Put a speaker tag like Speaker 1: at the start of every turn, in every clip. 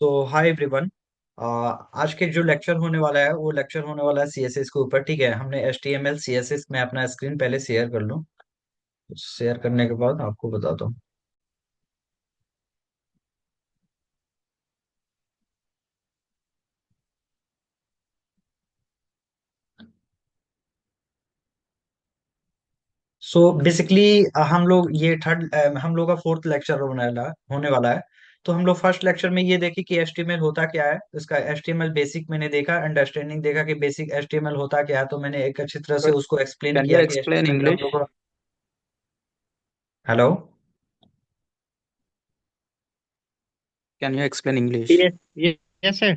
Speaker 1: तो hi everyone. आज के जो लेक्चर होने वाला है वो लेक्चर होने वाला है सीएसएस के ऊपर। ठीक है, हमने एचटीएमएल सीएसएस में अपना स्क्रीन पहले शेयर कर लूँ। शेयर करने के बाद आपको बताता हूँ। सो बेसिकली हम लोग ये थर्ड हम लोग का फोर्थ लेक्चर होने वाला है। तो हम लोग फर्स्ट लेक्चर में ये देखे कि एचटीएमएल होता क्या है। इसका एचटीएमएल बेसिक मैंने देखा, अंडरस्टैंडिंग देखा कि बेसिक एचटीएमएल होता क्या है। तो मैंने एक अच्छी तरह से
Speaker 2: But
Speaker 1: उसको एक्सप्लेन
Speaker 2: can you
Speaker 1: किया कि
Speaker 2: explain
Speaker 1: एचटीएमएल हम
Speaker 2: English?
Speaker 1: लोग। Hello.
Speaker 2: Can you explain English?
Speaker 3: Yes, yes, yes, sir.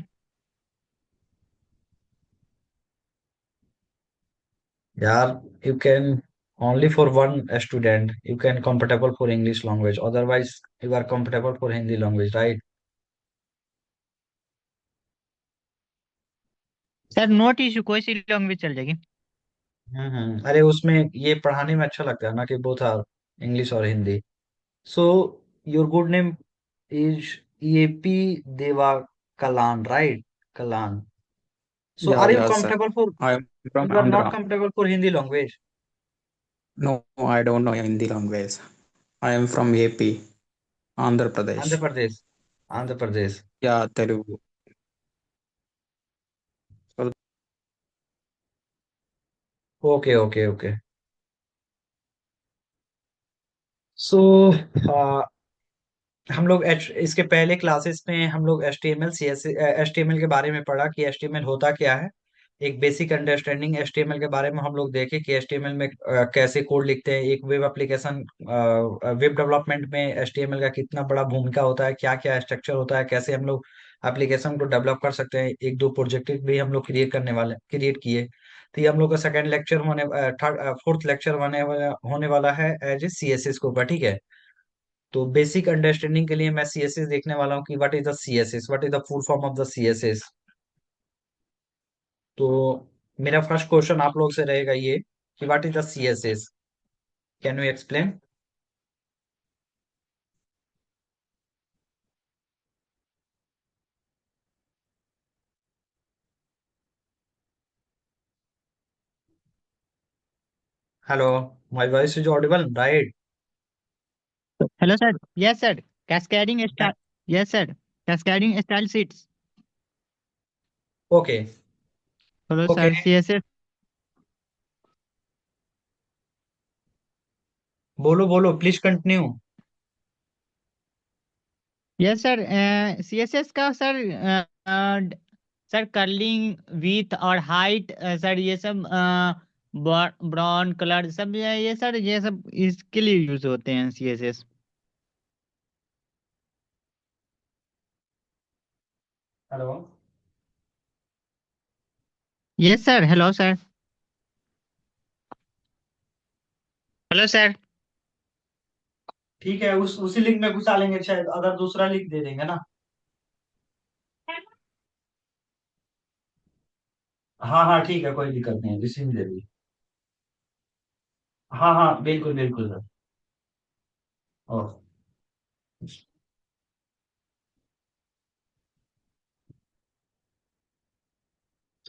Speaker 1: यार, you can only for one student you can compatible for English language, otherwise you are compatible for Hindi language, right?
Speaker 3: Sir note issue कोई सी language चल जाएगी।
Speaker 1: अरे उसमें ये पढ़ाने में अच्छा लगता है ना कि बोथ आर इंग्लिश और Hindi. So your good name is AP Deva Kalan, right? Kalan. So
Speaker 2: Yeah,
Speaker 1: are you
Speaker 2: yeah, sir.
Speaker 1: Comfortable for,
Speaker 2: I am from
Speaker 1: you are not
Speaker 2: Andhra.
Speaker 1: Comfortable for Hindi language?
Speaker 2: No, I don't know Hindi language. I am from AP, Andhra
Speaker 1: Andhra
Speaker 2: Pradesh.
Speaker 1: Pradesh. Andhra Pradesh.
Speaker 2: Yeah, Telugu. So,
Speaker 1: okay okay okay. So हम लोग इसके पहले classes में हम लोग HTML CS HTML के बारे में पढ़ा कि एचटीएमएल होता क्या है। एक बेसिक अंडरस्टैंडिंग एचटीएमएल के बारे में हम लोग देखे कि एचटीएमएल में कैसे कोड लिखते हैं। एक वेब एप्लीकेशन, वेब डेवलपमेंट में एचटीएमएल का कितना बड़ा भूमिका होता है, क्या क्या स्ट्रक्चर होता है, कैसे हम लोग एप्लीकेशन को डेवलप कर सकते हैं। एक दो प्रोजेक्ट भी हम लोग क्रिएट किए। तो ये हम लोग का second lecture third fourth lecture होने वाला है एज ए सीएसएस के ऊपर। ठीक है। तो बेसिक अंडरस्टैंडिंग के लिए मैं सीएसएस देखने वाला हूँ कि what is the CSS, what is the full form of the CSS. तो मेरा फर्स्ट क्वेश्चन आप लोग से रहेगा ये कि what is the CSS, can you explain? Hello, my voice is Audible, right?
Speaker 3: Hello sir, yes sir. Cascading style, yes sir. Cascading style seats.
Speaker 1: Okay
Speaker 3: hello
Speaker 1: okay.
Speaker 3: Sir, CSS.
Speaker 1: बोलो बोलो, please continue.
Speaker 3: Yes sir. CSS का sir, sir curling with और height, sir ये सब brown colour सब ये sir ये सब इसके लिए यूज होते हैं CSS.
Speaker 1: Hello.
Speaker 3: Yes sir. Hello sir. Hello sir.
Speaker 1: ठीक है, उस उसी लिंक में घुसा लेंगे, शायद अगर दूसरा लिंक दे देंगे ना। हाँ हाँ ठीक है, कोई दिक्कत नहीं है, इसी में दे दीजिए। हाँ हाँ बिल्कुल बिल्कुल सर। ओ,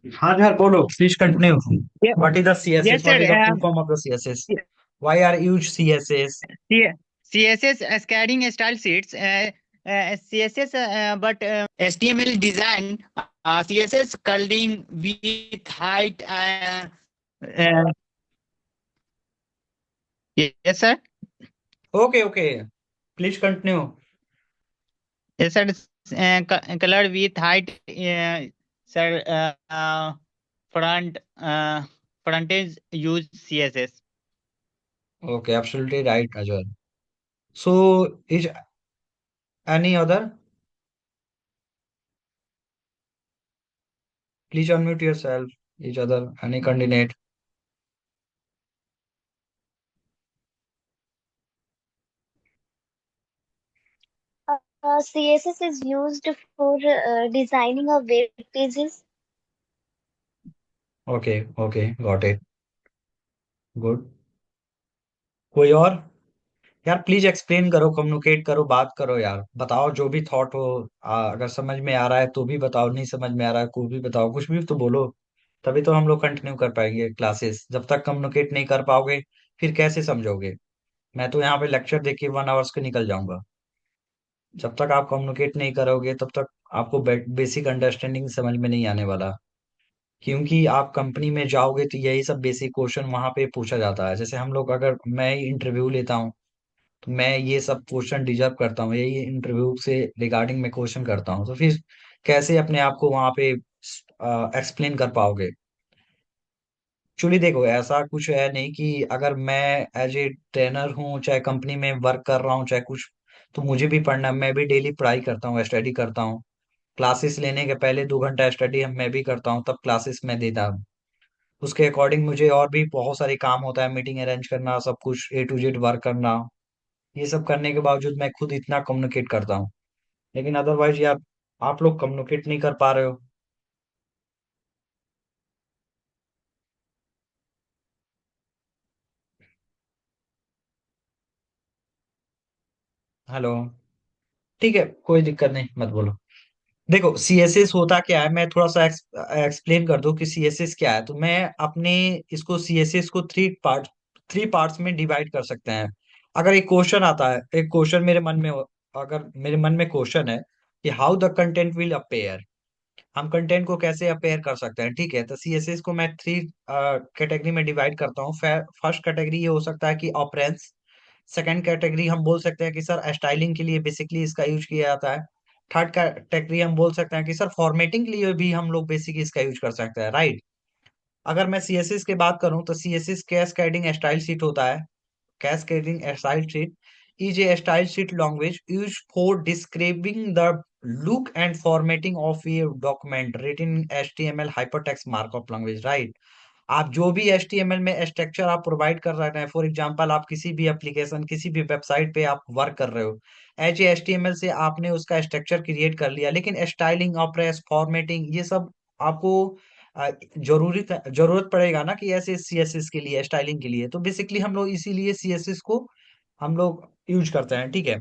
Speaker 1: हाँ यार बोलो, please continue. What is the CSS,
Speaker 3: yes
Speaker 1: what
Speaker 3: sir.
Speaker 1: Is the full form of the CSS, why are use CSS?
Speaker 3: CSS scatting style sheets, CSS, but HTML design, CSS curling with height. Yes, sir.
Speaker 1: Okay okay, please continue.
Speaker 3: Yes, sir. Color with height, sir. Front, frontage use CSS.
Speaker 1: Okay, absolutely right Ajay. So is any other, please unmute yourself, is other any candidate?
Speaker 4: CSS is used for designing a web pages.
Speaker 1: Okay okay, got it, good. कोई और? यार please explain करो, communicate करो, बात करो यार, बताओ जो भी थॉट हो। अगर समझ में आ रहा है तो भी बताओ, नहीं समझ में आ रहा है कोई भी बताओ, कुछ भी तो बोलो। तभी तो हम लोग कंटिन्यू कर पाएंगे क्लासेस। जब तक कम्युनिकेट नहीं कर पाओगे फिर कैसे समझोगे? मैं तो यहाँ पे लेक्चर देके 1 आवर्स के निकल जाऊंगा। जब तक आप कम्युनिकेट नहीं करोगे तब तक आपको बेसिक अंडरस्टैंडिंग समझ में नहीं आने वाला। क्योंकि आप कंपनी में जाओगे तो यही सब बेसिक क्वेश्चन वहां पे पूछा जाता है। जैसे हम लोग, अगर मैं इंटरव्यू लेता हूँ तो मैं ये सब क्वेश्चन डिजर्व करता हूँ, यही इंटरव्यू से रिगार्डिंग मैं क्वेश्चन करता हूँ, तो फिर कैसे अपने आप को वहां पे एक्सप्लेन कर पाओगे? एक्चुअली देखो, ऐसा कुछ है नहीं कि अगर मैं एज ए ट्रेनर हूँ, चाहे कंपनी में वर्क कर रहा हूँ, चाहे कुछ, तो मुझे भी पढ़ना, मैं भी डेली पढ़ाई करता हूँ, स्टडी करता हूँ। क्लासेस लेने के पहले 2 घंटा स्टडी मैं भी करता हूँ, तब क्लासेस मैं देता हूँ। उसके अकॉर्डिंग मुझे और भी बहुत सारे काम होता है, मीटिंग अरेंज करना, सब कुछ A to Z वर्क करना। ये सब करने के बावजूद मैं खुद इतना कम्युनिकेट करता हूँ। लेकिन अदरवाइज यार, आप लोग कम्युनिकेट नहीं कर पा रहे हो। हेलो। ठीक है, कोई दिक्कत नहीं, मत बोलो। देखो, CSS होता क्या है, मैं थोड़ा सा एक्सप्लेन कर दूं कि CSS क्या है। तो मैं अपने इसको CSS को थ्री पार्ट्स में डिवाइड कर सकते हैं। अगर एक क्वेश्चन आता है, एक क्वेश्चन मेरे मन में अगर मेरे मन में क्वेश्चन है कि how the content will appear, हम कंटेंट को कैसे अपेयर कर सकते हैं, ठीक है? तो CSS को मैं 3 कैटेगरी में डिवाइड करता हूँ। फर्स्ट कैटेगरी ये हो सकता है कि ऑपरेंस। सेकंड कैटेगरी हम बोल सकते हैं कि सर स्टाइलिंग के लिए बेसिकली इसका यूज किया जाता है। थर्ड कैटेगरी हम बोल सकते हैं कि सर फॉर्मेटिंग के लिए भी हम लोग बेसिकली इसका यूज कर सकते हैं, राइट? अगर मैं CSS की बात करूं तो CSS कैस्केडिंग स्टाइल शीट होता है। Cascading a style sheet is a style sheet language used for describing the look and formatting of a document written in HTML hypertext markup language, right? आप जो भी HTML में structure आप provide कर रहे हैं, फॉर एग्जांपल आप किसी भी एप्लीकेशन, किसी भी वेबसाइट पे आप वर्क कर रहे हो, एज ए HTML से आपने उसका स्ट्रक्चर क्रिएट कर लिया, लेकिन स्टाइलिंग, ऑपरेस, फॉर्मेटिंग, ये सब आपको जरूरत पड़ेगा ना कि ऐसे CSS के लिए, स्टाइलिंग के लिए। तो बेसिकली हम लोग इसीलिए CSS को हम लोग यूज करते हैं, ठीक है?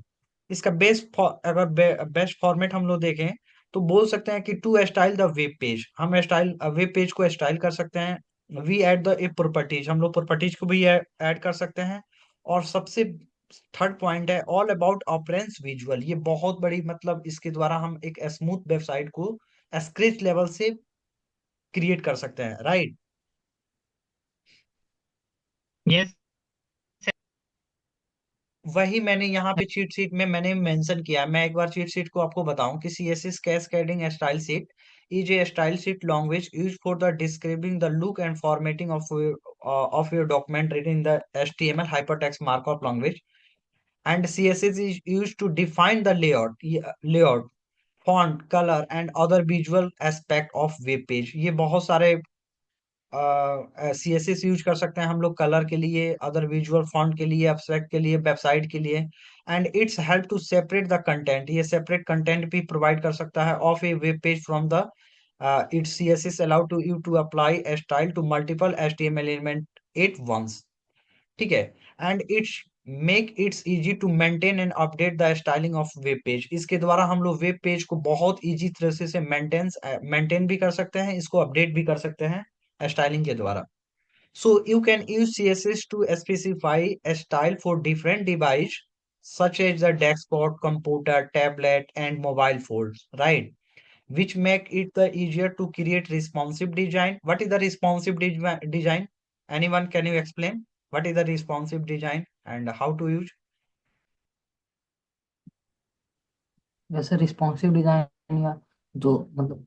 Speaker 1: इसका अगर बेस्ट फॉर्मेट हम लोग देखें तो बोल सकते हैं कि to style the web page, हम स्टाइल वेब पेज को स्टाइल कर सकते हैं। We add the A properties, हम लोग प्रॉपर्टीज को भी ऐड कर सकते हैं। और सबसे थर्ड पॉइंट है ऑल अबाउट अपरेंस विजुअल। ये बहुत बड़ी, मतलब इसके द्वारा हम एक स्मूथ वेबसाइट को स्क्रैच लेवल से क्रिएट कर सकते हैं, राइट?
Speaker 3: यस
Speaker 1: वही मैंने यहाँ पे चीट शीट में मैंने मेंशन किया है। मैं एक बार चीट शीट को आपको बताऊं कि CSS cascading style sheet is a style sheet language used for the describing the look and formatting of your document written in the HTML hypertext markup language, and CSS is used to define the layout, font, color and other visual aspect of web page। ये बहुत सारे CSS use कर सकते हैं हम लोग colour के लिए, अदर विजुअल फॉन्ट के लिए, एब्स्ट्रैक्ट के लिए, वेबसाइट के लिए। And it's help to separate the content, ये सेपरेट कंटेंट भी प्रोवाइड कर सकता है of a web page from the it's CSS allow to you to apply a style to multiple HTML element at once, ठीक है? And it's make it's easy to maintain and update the styling of web page. इसके द्वारा हम लोग web page को बहुत easy तरह से मेंटेन भी कर सकते हैं, इसको अपडेट भी कर सकते हैं स्टाइलिंग के द्वारा। So you can use CSS to specify a style for different device such as the desktop, computer, tablet, and mobile phones, right? Which make it the easier to create responsive design. What is the responsive design? Anyone can you explain? What is the responsive design and how to use?
Speaker 5: वैसे responsive design या जो मतलब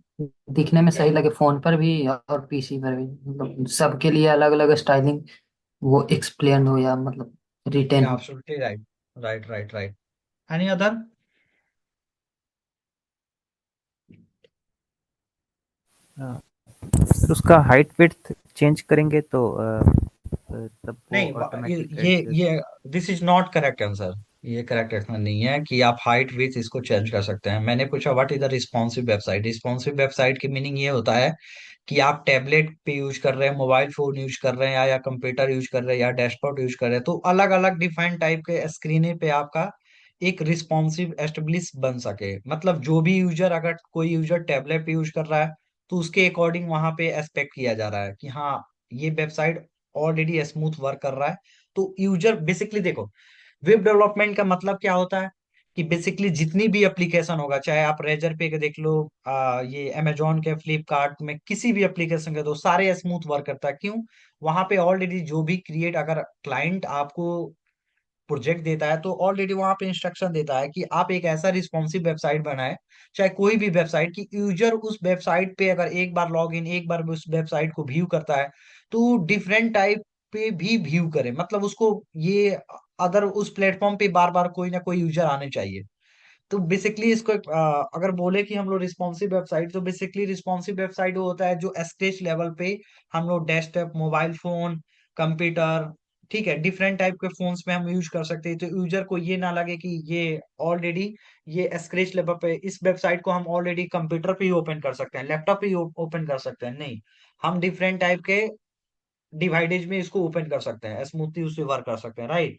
Speaker 5: दिखने में सही लगे phone पर भी और पीसी पर भी, मतलब सबके लिए अलग अलग स्टाइलिंग वो एक्सप्लेन हो या मतलब रिटेन
Speaker 1: Yeah,
Speaker 5: हो।
Speaker 1: absolutely right. Right, right, right. Any other?
Speaker 6: फिर उसका हाइट विड्थ चेंज करेंगे तो तब वो
Speaker 1: नहीं,
Speaker 6: ऑटोमेटिक
Speaker 1: ये
Speaker 6: adjust.
Speaker 1: This is not correct answer. ये करेक्ट आंसर नहीं है कि आप हाइट विड्थ इसको चेंज कर सकते हैं। मैंने पूछा what is the responsive website. Responsive website की मीनिंग ये होता है कि आप टैबलेट पे यूज कर रहे हैं, मोबाइल फोन यूज कर रहे हैं, या कंप्यूटर यूज कर रहे हैं, या डेस्कटॉप यूज कर रहे हैं, तो अलग अलग डिफाइंड टाइप के स्क्रीन पे आपका एक रिस्पॉन्सिव एस्टेब्लिश बन सके। मतलब जो भी यूजर, अगर कोई यूजर टैबलेट पे यूज कर रहा है तो उसके अकॉर्डिंग वहां पे एक्सपेक्ट किया जा रहा है कि हाँ, ये वेबसाइट ऑलरेडी स्मूथ वर्क कर रहा है। तो यूजर बेसिकली देखो, वेब डेवलपमेंट का मतलब क्या होता है कि बेसिकली जितनी भी एप्लीकेशन होगा, चाहे आप रेजर पे के देख लो, ये अमेजोन के, फ्लिपकार्ट में, किसी भी एप्लीकेशन के, तो सारे स्मूथ वर्क करता है। क्यों? वहां पे ऑलरेडी जो भी क्रिएट, अगर क्लाइंट आपको प्रोजेक्ट देता है तो ऑलरेडी वहां पे इंस्ट्रक्शन देता है कि आप एक ऐसा रिस्पॉन्सिव वेबसाइट बनाए, चाहे कोई भी वेबसाइट, की यूजर उस वेबसाइट पे अगर एक बार लॉग इन, एक बार उस वेबसाइट को व्यू करता है तो डिफरेंट टाइप पे भी व्यू करे। मतलब उसको ये अदर उस प्लेटफॉर्म पे बार बार कोई ना कोई यूजर आने चाहिए। तो बेसिकली इसको अगर बोले कि हम लोग रिस्पॉन्सिव वेबसाइट, तो बेसिकली रिस्पॉन्सिव वेबसाइट वो होता है जो स्टेज लेवल पे हम लोग डेस्कटॉप, मोबाइल फोन, कंप्यूटर, ठीक है, डिफरेंट टाइप के फोन्स में हम यूज कर सकते हैं। तो यूजर को ये ना लगे कि ये ऑलरेडी ये स्क्रेच लेवल पे, इस वेबसाइट को हम ऑलरेडी कंप्यूटर पे ही ओपन कर सकते हैं, लैपटॉप पे ही ओपन कर सकते हैं। नहीं, हम डिफरेंट टाइप के डिवाइडेज में इसको ओपन कर सकते हैं, स्मूथली उससे वर्क कर सकते हैं, राइट।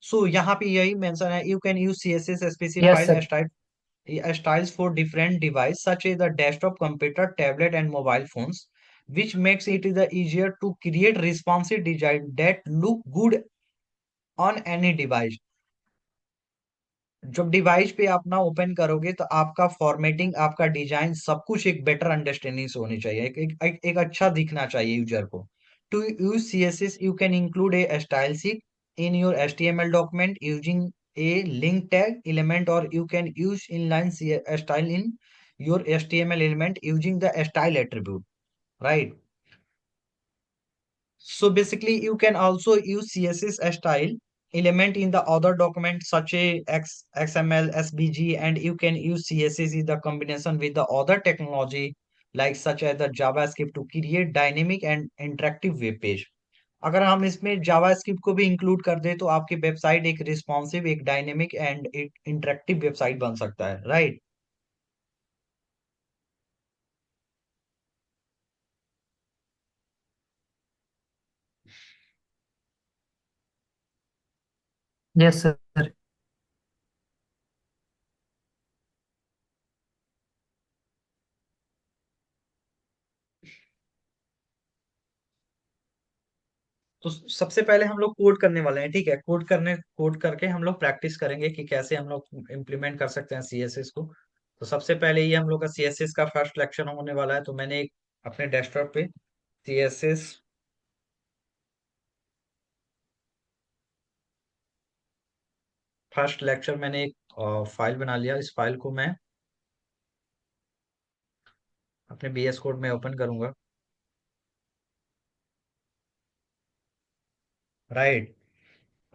Speaker 1: सो यहाँ पे यही मेंशन है, you can use CSS
Speaker 5: yes
Speaker 1: specified
Speaker 5: sir.
Speaker 1: styles for different devices such as the desktop, computer, tablet, and mobile phones, which makes it the easier to create responsive design that look good on any device। जब device पे आप ना open करोगे तो आपका formatting, आपका design, सब कुछ एक बेटर अंडरस्टैंडिंग से होनी चाहिए, एक अच्छा दिखना चाहिए यूजर को। To use CSS you can include a style sheet in your HTML document using a link tag element, और you can use inline style in your HTML element using the style attribute, right. So basically, you can also use CSS style element in the other documents such as XML, SVG, and you can use CSS in the combination with the other technology like such as the JavaScript to create dynamic and interactive web page। अगर हम इसमें JavaScript को भी include कर दे तो आपकी website एक responsive, एक डायनेमिक एंड एक इंटरेक्टिव वेबसाइट बन सकता है, राइट।
Speaker 5: Yes sir.
Speaker 1: तो सबसे पहले हम लोग कोड करने वाले हैं, ठीक है। कोड करके हम लोग प्रैक्टिस करेंगे कि कैसे हम लोग इम्प्लीमेंट कर सकते हैं सीएसएस को। तो सबसे पहले ये हम लोग का सीएसएस का फर्स्ट लेक्चर होने वाला है। तो मैंने एक अपने डेस्कटॉप पे सीएसएस फर्स्ट लेक्चर, मैंने एक फाइल बना लिया। इस फाइल को मैं अपने बीएस कोड में ओपन करूंगा, राइट।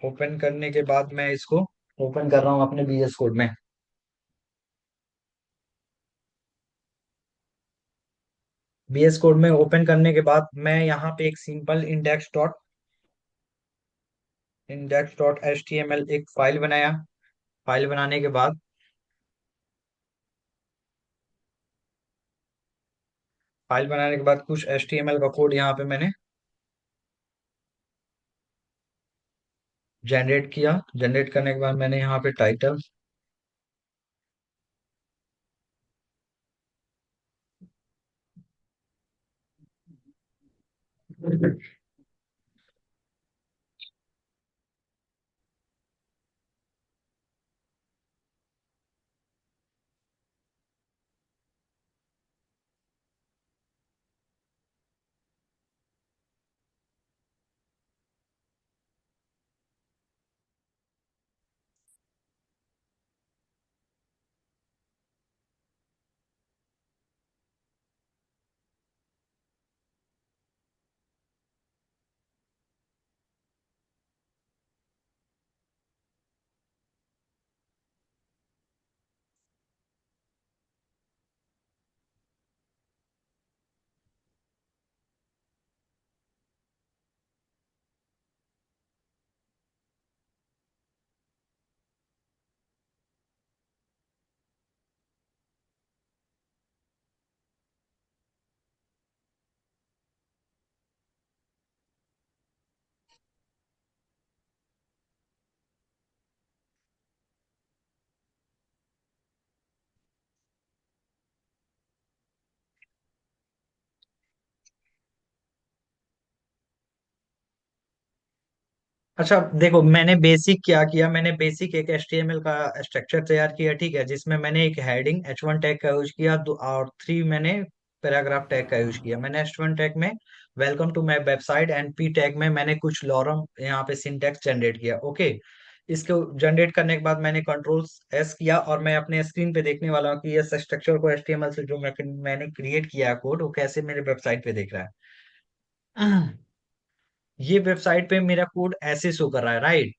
Speaker 1: ओपन करने के बाद मैं इसको ओपन कर रहा हूँ अपने बीएस कोड में। बीएस कोड में ओपन करने के बाद मैं यहाँ पे एक simple index dot H T M L एक फाइल बनाया। फाइल बनाने के बाद, कुछ HTML का कोड यहाँ पे मैंने जनरेट किया। जनरेट करने के बाद मैंने यहाँ पे टाइटल, अच्छा देखो, मैंने बेसिक क्या किया, मैंने बेसिक एक HTML का स्ट्रक्चर तैयार किया, ठीक है, जिसमें मैंने एक हेडिंग H1 टैग का यूज किया, और 3 मैंने पैराग्राफ टैग का यूज किया। मैंने H1 टैग में welcome to my website, and P tag में मैंने कुछ लॉरम यहाँ पे सिंटैक्स जनरेट किया। ओके, इसको जनरेट करने के बाद मैंने कंट्रोल S किया, और मैं अपने स्क्रीन पे देखने वाला हूँ कि ये स्ट्रक्चर को HTML से जो मैंने क्रिएट किया कोड, वो कैसे मेरे वेबसाइट पे दिख रहा है। ये वेबसाइट पे मेरा कोड ऐसे शो कर रहा है, राइट।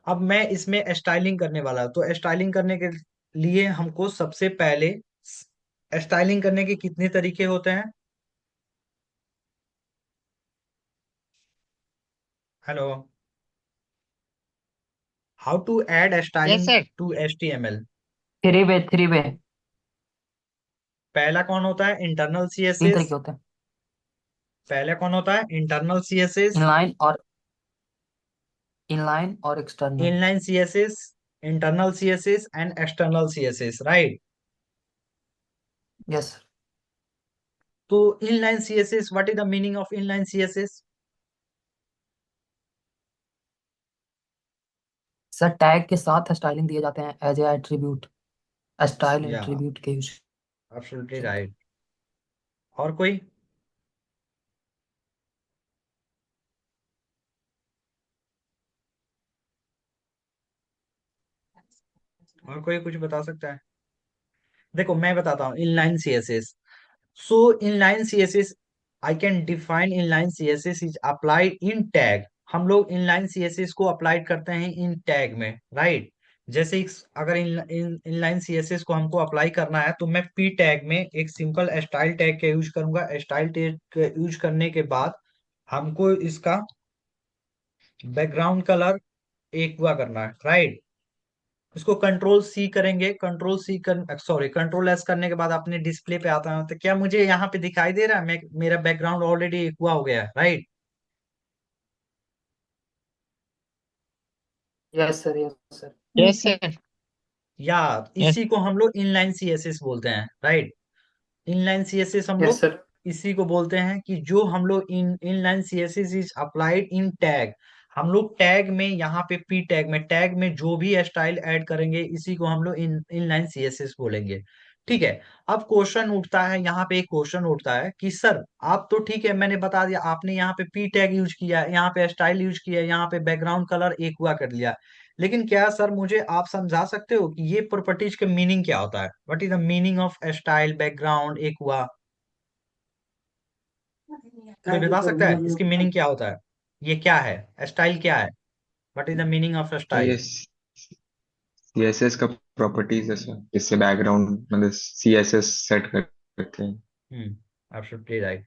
Speaker 1: अब मैं इसमें स्टाइलिंग करने वाला हूं, तो स्टाइलिंग करने के लिए हमको सबसे पहले, स्टाइलिंग करने के कितने तरीके होते हैं? Hello. How to add
Speaker 3: yes
Speaker 1: styling
Speaker 3: sir.
Speaker 1: To HTML?
Speaker 5: 3 way 3 way,
Speaker 1: पहला कौन होता है? इंटरनल
Speaker 5: तीन
Speaker 1: CSS।
Speaker 5: तरीके होते हैं।
Speaker 1: पहला कौन होता है? इंटरनल CSS,
Speaker 5: इनलाइन और external.
Speaker 1: Inline CSS, internal CSS and external CSS, right.
Speaker 5: Yes
Speaker 1: तो inline CSS, what is the meaning of inline CSS?
Speaker 5: Sir, tag के साथ स्टाइलिंग दिए जाते हैं एज ए एट्रीब्यूट, स्टाइल
Speaker 1: या,
Speaker 5: एट्रीब्यूट के यूज
Speaker 1: एब्सोल्युटली
Speaker 5: से होते
Speaker 1: राइट। और कोई? और कोई कुछ बता सकता है? देखो मैं बताता हूँ inline CSS। So inline CSS, I can define inline CSS is applied in tag. हम लोग इनलाइन CSS को अप्लाइड करते हैं इन टैग में, राइट। जैसे अगर इनलाइन CSS को हमको अप्लाई करना है, तो मैं P टैग में एक सिंपल स्टाइल टैग का यूज करूंगा। स्टाइल टैग का यूज करने के बाद हमको इसका बैकग्राउंड कलर एक हुआ करना है, राइट। इसको कंट्रोल C करेंगे, कंट्रोल S करने के बाद अपने डिस्प्ले पे आता है, तो क्या मुझे यहाँ पे दिखाई दे रहा है? मेरा बैकग्राउंड ऑलरेडी हुआ हो गया है, राइट।
Speaker 5: हैं। Yes sir, yes sir.
Speaker 3: Yes
Speaker 4: Yes, sir.
Speaker 3: Sir.
Speaker 1: या
Speaker 3: यस।
Speaker 1: इसी को हम लोग इनलाइन CSS बोलते हैं, राइट। इनलाइन CSS हम
Speaker 5: यस
Speaker 1: लोग
Speaker 5: सर।
Speaker 1: इसी को बोलते हैं कि जो हम लोग inline CSS is applied in tag. हम लोग टैग में, यहाँ पे P टैग में जो भी स्टाइल ऐड करेंगे, इसी को हम लोग इनलाइन CSS बोलेंगे, ठीक है। अब क्वेश्चन उठता है, यहाँ पे एक क्वेश्चन उठता है कि सर, आप तो ठीक है, मैंने बता दिया, आपने यहाँ पे P टैग यूज किया, यहाँ पे स्टाइल यूज किया, यहाँ पे बैकग्राउंड कलर एक हुआ कर लिया, लेकिन क्या सर मुझे आप समझा सकते हो कि ये प्रॉपर्टीज का मीनिंग क्या होता है? What is the meaning of style, background, एक हुआ? कोई बता सकता है इसकी मीनिंग क्या होता है? ये क्या है? स्टाइल क्या है? What is the meaning of
Speaker 7: तो
Speaker 1: स्टाइल?
Speaker 7: ये CSS का प्रॉपर्टीज है सर, जिससे बैकग्राउंड मतलब CSS सेट कर करते हैं।
Speaker 1: Absolutely right.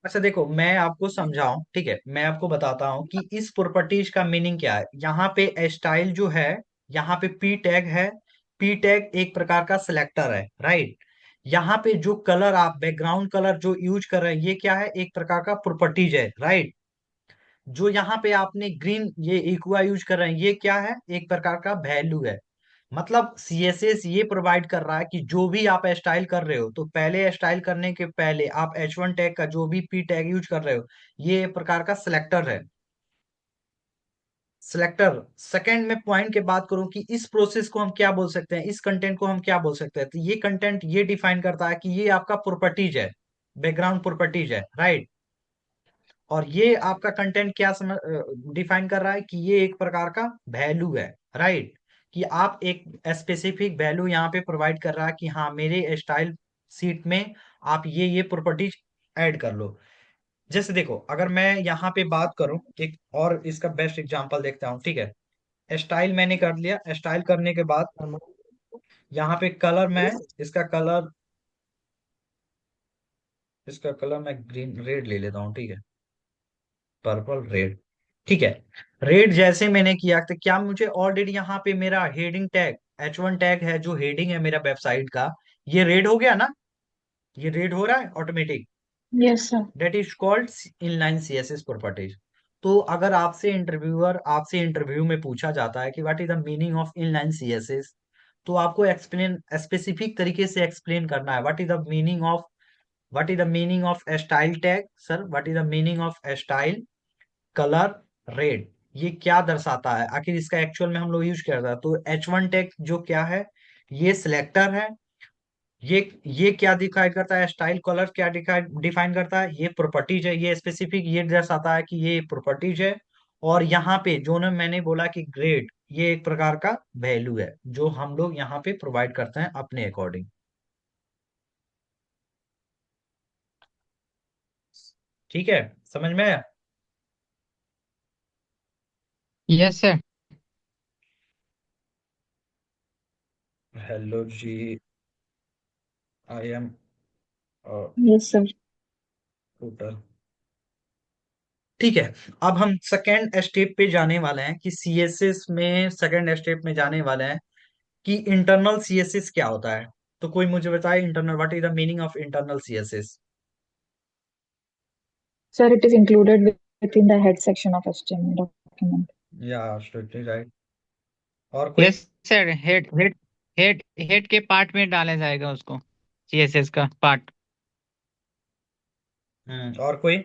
Speaker 1: अच्छा देखो, मैं आपको समझाऊं, ठीक है, मैं आपको बताता हूं कि इस प्रॉपर्टीज का मीनिंग क्या है। यहाँ पे स्टाइल जो है, यहाँ पे P टैग है। P टैग एक प्रकार का सिलेक्टर है, राइट। यहाँ पे जो कलर, आप बैकग्राउंड कलर जो यूज कर रहे हैं, ये क्या है? एक प्रकार का प्रॉपर्टीज है, राइट। जो यहाँ पे आपने ग्रीन ये इक्वा यूज कर रहे हैं, ये क्या है? एक प्रकार का वैल्यू है। मतलब CSS ये प्रोवाइड कर रहा है कि जो भी आप स्टाइल कर रहे हो, तो पहले स्टाइल करने के पहले आप H1 टैग का जो भी P टैग यूज कर रहे हो, ये एक प्रकार का सिलेक्टर है। सिलेक्टर। सेकंड में पॉइंट की बात करूं कि इस प्रोसेस को हम क्या बोल सकते हैं, इस कंटेंट को हम क्या बोल सकते हैं, तो ये कंटेंट ये डिफाइन करता है कि ये आपका प्रॉपर्टीज है, बैकग्राउंड प्रॉपर्टीज है, राइट। और ये आपका कंटेंट क्या डिफाइन कर रहा है कि ये एक प्रकार का वैल्यू है, राइट। कि आप एक स्पेसिफिक वैल्यू यहाँ पे प्रोवाइड कर रहा है कि हाँ, मेरे स्टाइल सीट में आप ये प्रॉपर्टीज ऐड कर लो। जैसे देखो, अगर मैं यहाँ पे बात करूं, एक और इसका बेस्ट एग्जांपल देखता हूँ, ठीक है। स्टाइल मैंने कर लिया, स्टाइल करने के बाद यहाँ पे कलर, मैं इसका कलर इसका कलर मैं ग्रीन रेड ले लेता हूँ, ठीक है। पर्पल रेड, ठीक है। रेड जैसे मैंने किया, तो क्या मुझे ऑलरेडी यहाँ पे मेरा हेडिंग टैग H1 टैग है, जो हेडिंग है मेरा वेबसाइट का, ये रेड हो गया ना? ये रेड हो रहा है automatic.
Speaker 4: Yes, sir.
Speaker 1: That is called inline CSS properties. तो अगर आपसे इंटरव्यू में पूछा जाता है कि what is the meaning of inline CSS, तो आपको एक्सप्लेन, स्पेसिफिक तरीके से एक्सप्लेन करना है। What is the meaning of style tag, sir, what is the meaning of style, colour red, ये क्या दर्शाता है, आखिर इसका एक्चुअल में हम लोग यूज क्या करता है? तो H1 टैग जो क्या है, ये सिलेक्टर है। ये क्या डिफाइन करता है, स्टाइल कलर क्या डिफाइन करता है, ये प्रॉपर्टीज है, ये स्पेसिफिक ये दर्शाता है कि ये प्रॉपर्टीज है। और यहाँ पे जो ना मैंने बोला कि ग्रेड, ये एक प्रकार का वैल्यू है जो हम लोग यहाँ पे प्रोवाइड करते हैं अपने अकॉर्डिंग। ठीक है, समझ में आया?
Speaker 3: Yes sir.
Speaker 1: हेलो जी, I am
Speaker 4: Yes, sir.
Speaker 1: Total. ठीक है, अब हम सेकेंड स्टेप पे जाने वाले हैं कि सीएसएस में सेकेंड स्टेप में जाने वाले हैं कि इंटरनल सीएसएस क्या होता है। तो कोई मुझे बताए internal, what is the meaning of internal CSS?
Speaker 8: Sir, it is included within the head section of HTML document.
Speaker 1: या एब्सोल्युटली राइट। और कोई?
Speaker 3: Yes sir, head head head head के पार्ट में डाला जाएगा उसको, सीएसएस का पार्ट।
Speaker 1: और कोई?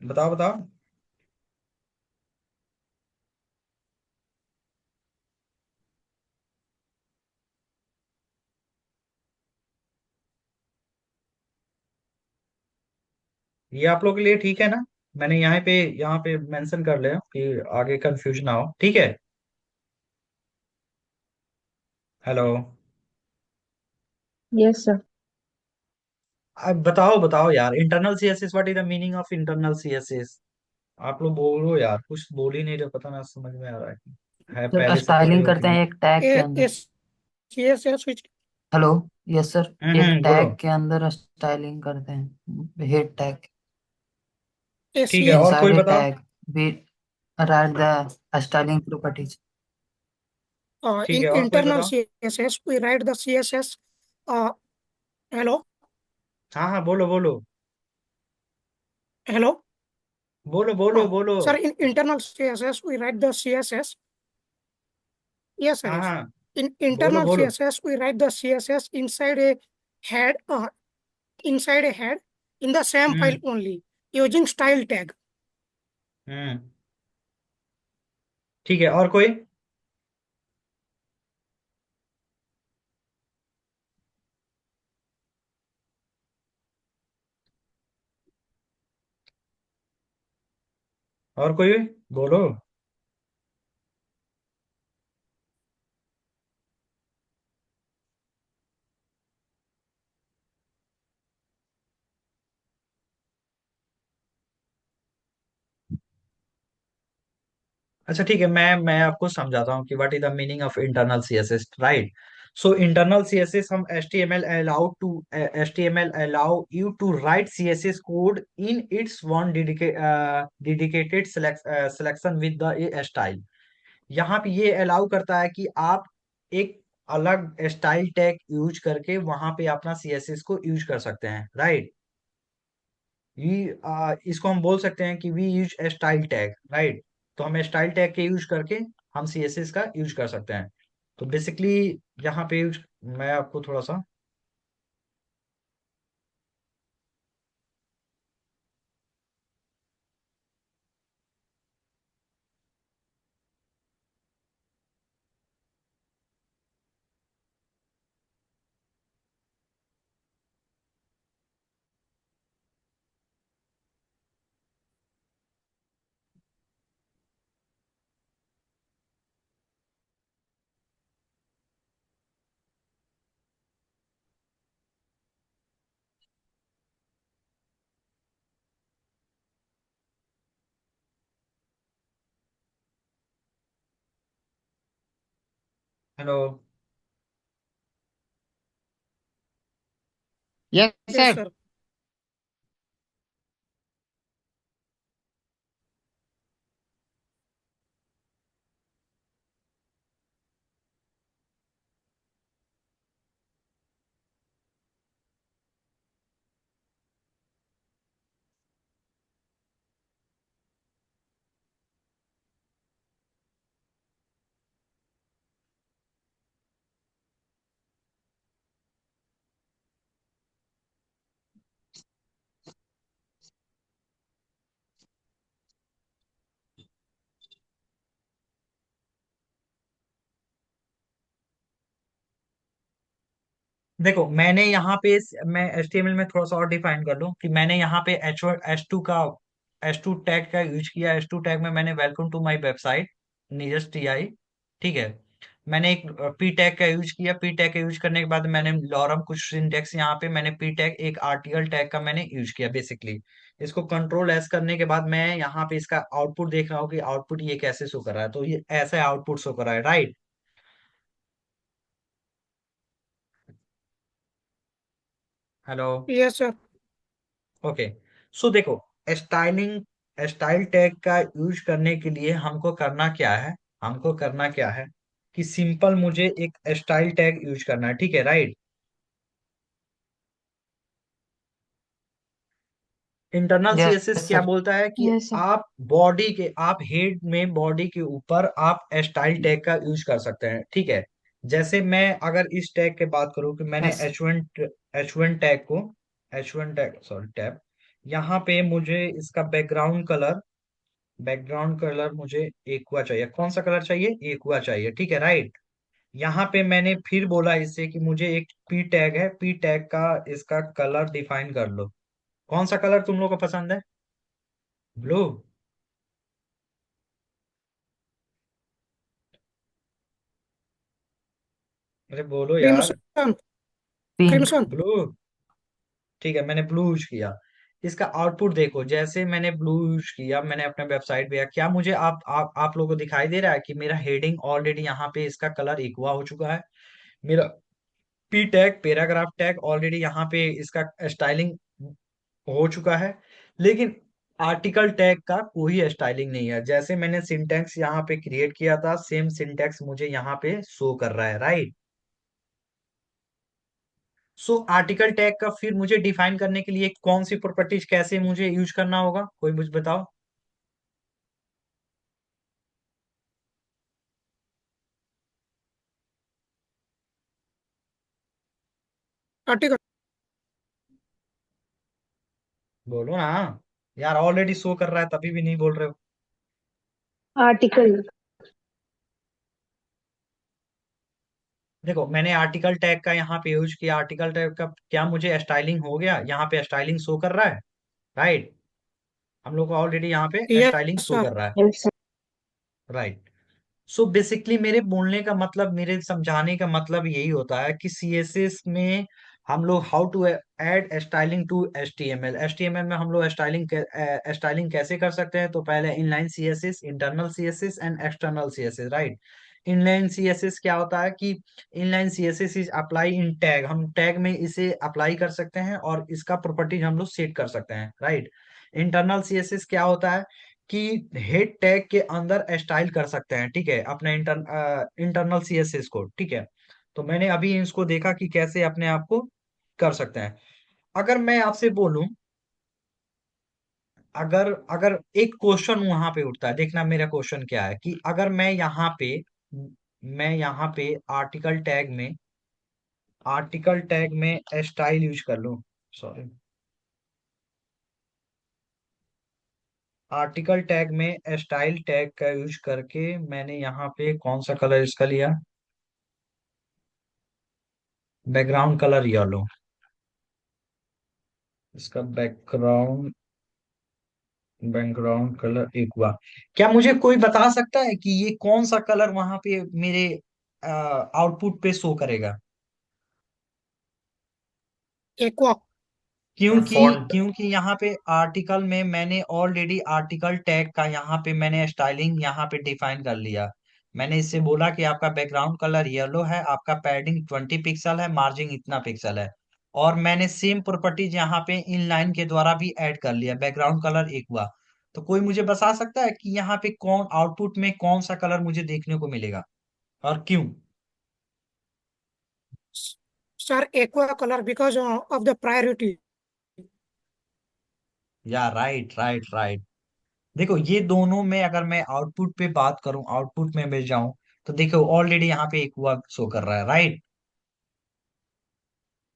Speaker 1: बताओ बताओ। ये आप लोग के लिए ठीक है ना? मैंने यहाँ पे मेंशन कर लिया कि आगे कंफ्यूजन ना हो, ठीक है? हेलो।
Speaker 8: Yes, sir.
Speaker 1: अब बताओ बताओ यार, internal CSS, what is the meaning of internal CSS? आप लोग बोलो यार, कुछ बोल ही नहीं रहे, पता ना समझ में आ रहा है
Speaker 5: सर
Speaker 1: पहले से पढ़े
Speaker 5: स्टाइलिंग
Speaker 1: हो कि
Speaker 5: करते
Speaker 1: नहीं?
Speaker 5: हैं एक टैग के अंदर।
Speaker 9: yes yes which
Speaker 5: hello. Yes sir. एक
Speaker 1: बोलो।
Speaker 5: टैग के अंदर स्टाइलिंग करते हैं, हेड टैग।
Speaker 9: yes
Speaker 1: ठीक है,
Speaker 9: yes
Speaker 1: और कोई
Speaker 5: Inside a
Speaker 1: बताओ।
Speaker 5: tag, we write the styling properties.
Speaker 1: ठीक
Speaker 9: in
Speaker 1: है, और कोई
Speaker 9: internal
Speaker 1: बताओ।
Speaker 9: css we write the css uh hello
Speaker 1: हाँ हाँ, बोलो बोलो।
Speaker 9: hello
Speaker 1: बोलो बोलो बोलो।
Speaker 9: sir in internal css we write the css. Yes sir,
Speaker 1: हाँ
Speaker 9: yes.
Speaker 1: हाँ,
Speaker 9: In
Speaker 1: बोलो
Speaker 9: internal
Speaker 1: बोलो।
Speaker 9: css we write the css head inside a head in the same file
Speaker 1: hmm
Speaker 9: only using style tag.
Speaker 1: हम्म। ठीक है, और कोई? और कोई? बोलो। अच्छा ठीक है, मैं आपको समझाता हूँ कि what is the meaning of internal CSS, right? So internal CSS, हम HTML allow you to write CSS code in its one dedicated selection with the style. यहाँ पे ये अलाउ करता है कि आप एक अलग स्टाइल टैग यूज करके वहां पे अपना सीएसएस को यूज कर सकते हैं, राइट? इसको हम बोल सकते हैं कि we use style tag, right? तो हम स्टाइल टैग के यूज करके हम सीएसएस का यूज कर सकते हैं। तो बेसिकली यहाँ पे यूज, मैं आपको थोड़ा सा, hello.
Speaker 3: Yes
Speaker 9: Yes
Speaker 3: sir.
Speaker 9: sir.
Speaker 1: देखो मैंने यहाँ पे मैं HTML में थोड़ा सा और डिफाइन कर लूँ कि मैंने यहाँ पे एच टू टैग का यूज किया। एच टू टैग में मैंने welcome to my website Neeraj TI, ठीक है। मैंने एक पी टैग का यूज किया। पी टैग का यूज करने के बाद मैंने लॉरम कुछ सिंटेक्स यहाँ पे मैंने पी टैग एक आर्टिकल टैग का मैंने यूज किया बेसिकली। इसको कंट्रोल एस करने के बाद मैं यहाँ पे इसका आउटपुट देख रहा हूँ कि आउटपुट ये कैसे शो कर रहा है। तो ये ऐसा आउटपुट शो कर रहा है, right. Hello.
Speaker 9: Yes, sir.
Speaker 1: Okay. So देखो, स्टाइल टैग का यूज करने के लिए हमको करना क्या है। हमको करना क्या है कि सिंपल मुझे एक स्टाइल टैग यूज करना है, ठीक है, राइट। इंटरनल सीएसएस
Speaker 5: यस
Speaker 1: क्या
Speaker 5: सर।
Speaker 1: बोलता है कि
Speaker 8: Yes, sir.
Speaker 1: आप हेड में बॉडी के ऊपर आप स्टाइल टैग का यूज कर सकते हैं, ठीक है। जैसे मैं अगर इस टैग की बात करूं कि मैंने
Speaker 5: यस
Speaker 1: एच वन टैग को H1 टैग सॉरी टैब, यहाँ पे मुझे इसका बैकग्राउंड कलर मुझे एक्वा चाहिए। कौन सा कलर चाहिए? एक्वा चाहिए, ठीक है, राइट। यहाँ पे मैंने फिर बोला इससे कि मुझे एक पी टैग है, पी टैग का इसका कलर डिफाइन कर लो। कौन सा कलर तुम लोग को पसंद है? ब्लू? अरे बोलो यार।
Speaker 9: Crimson.
Speaker 5: पिंक।
Speaker 9: Crimson.
Speaker 1: ब्लू, ठीक है, मैंने ब्लू यूज किया। इसका आउटपुट देखो, जैसे मैंने ब्लू यूज किया, मैंने अपने वेबसाइट पे क्या मुझे आप लोगों को दिखाई दे रहा है कि मेरा हेडिंग ऑलरेडी यहाँ पे इसका कलर एक्वा हो चुका है। मेरा P tag paragraph tag already यहाँ पे इसका स्टाइलिंग हो चुका है। लेकिन आर्टिकल टैग का कोई स्टाइलिंग नहीं है। जैसे मैंने सिंटेक्स यहाँ पे क्रिएट किया था, सेम सिंटेक्स मुझे यहाँ पे शो कर रहा है, राइट। सो आर्टिकल टैग का फिर मुझे डिफाइन करने के लिए कौन सी प्रॉपर्टीज कैसे मुझे यूज करना होगा, कोई मुझे बताओ।
Speaker 9: Article.
Speaker 1: बोलो ना यार, ऑलरेडी शो कर रहा है तभी भी नहीं बोल रहे हो।
Speaker 8: Article.
Speaker 1: देखो मैंने आर्टिकल टैग का यहाँ पे यूज किया। आर्टिकल टैग का क्या मुझे स्टाइलिंग हो गया, यहाँ पे स्टाइलिंग शो कर रहा है, राइट। हम लोग को ऑलरेडी यहाँ पे
Speaker 9: Yes,
Speaker 1: स्टाइलिंग शो
Speaker 9: sir.
Speaker 1: कर रहा है,
Speaker 8: Yes, sir.
Speaker 1: Right. So basically मेरे बोलने का मतलब, मेरे समझाने का मतलब यही होता है कि सीएसएस में हम लोग how to add styling to HTML. HTML में हम लोग स्टाइलिंग कैसे कर सकते हैं? तो पहले inline CSS, internal CSS and external CSS, right. Inline CSS क्या होता है कि inline CSS is apply in tag. हम टैग में इसे अप्लाई कर सकते हैं और इसका प्रॉपर्टीज हम लोग सेट कर सकते हैं, राइट। इंटरनल सीएसएस क्या होता है कि हेड टैग के अंदर स्टाइल कर सकते हैं, ठीक है, अपने इंटरनल सीएसएस को, ठीक है। तो मैंने अभी इसको देखा कि कैसे अपने आप को कर सकते हैं। अगर मैं आपसे बोलूं, अगर अगर एक क्वेश्चन वहां पे उठता है, देखना मेरा क्वेश्चन क्या है कि अगर मैं यहाँ पे आर्टिकल टैग में स्टाइल यूज कर लूं, सॉरी, आर्टिकल टैग में स्टाइल टैग का यूज करके मैंने यहाँ पे कौन सा कलर इसका लिया, बैकग्राउंड कलर येलो। इसका बैकग्राउंड कलर एक हुआ। क्या मुझे कोई बता सकता है कि ये कौन सा कलर वहां पे मेरे आउटपुट पे शो करेगा?
Speaker 9: Aqua.
Speaker 1: क्योंकि
Speaker 5: फॉन्ट।
Speaker 1: क्योंकि यहाँ पे आर्टिकल में मैंने ऑलरेडी आर्टिकल टैग का यहाँ पे मैंने स्टाइलिंग यहाँ पे डिफाइन कर लिया। मैंने इससे बोला कि आपका बैकग्राउंड कलर येलो है, आपका पैडिंग 20 पिक्सल है, मार्जिन इतना पिक्सल है। और मैंने सेम प्रॉपर्टीज यहाँ पे इनलाइन के द्वारा भी ऐड कर लिया, बैकग्राउंड कलर एक हुआ। तो कोई मुझे बता सकता है कि यहाँ पे कौन आउटपुट में कौन सा कलर मुझे देखने को मिलेगा और क्यों?
Speaker 9: Sir, aqua color because of the priority.
Speaker 1: या राइट राइट राइट। देखो ये दोनों में अगर मैं आउटपुट पे बात करूं, आउटपुट में मैं जाऊं, तो देखो ऑलरेडी यहाँ पे एक हुआ शो कर रहा है, राइट।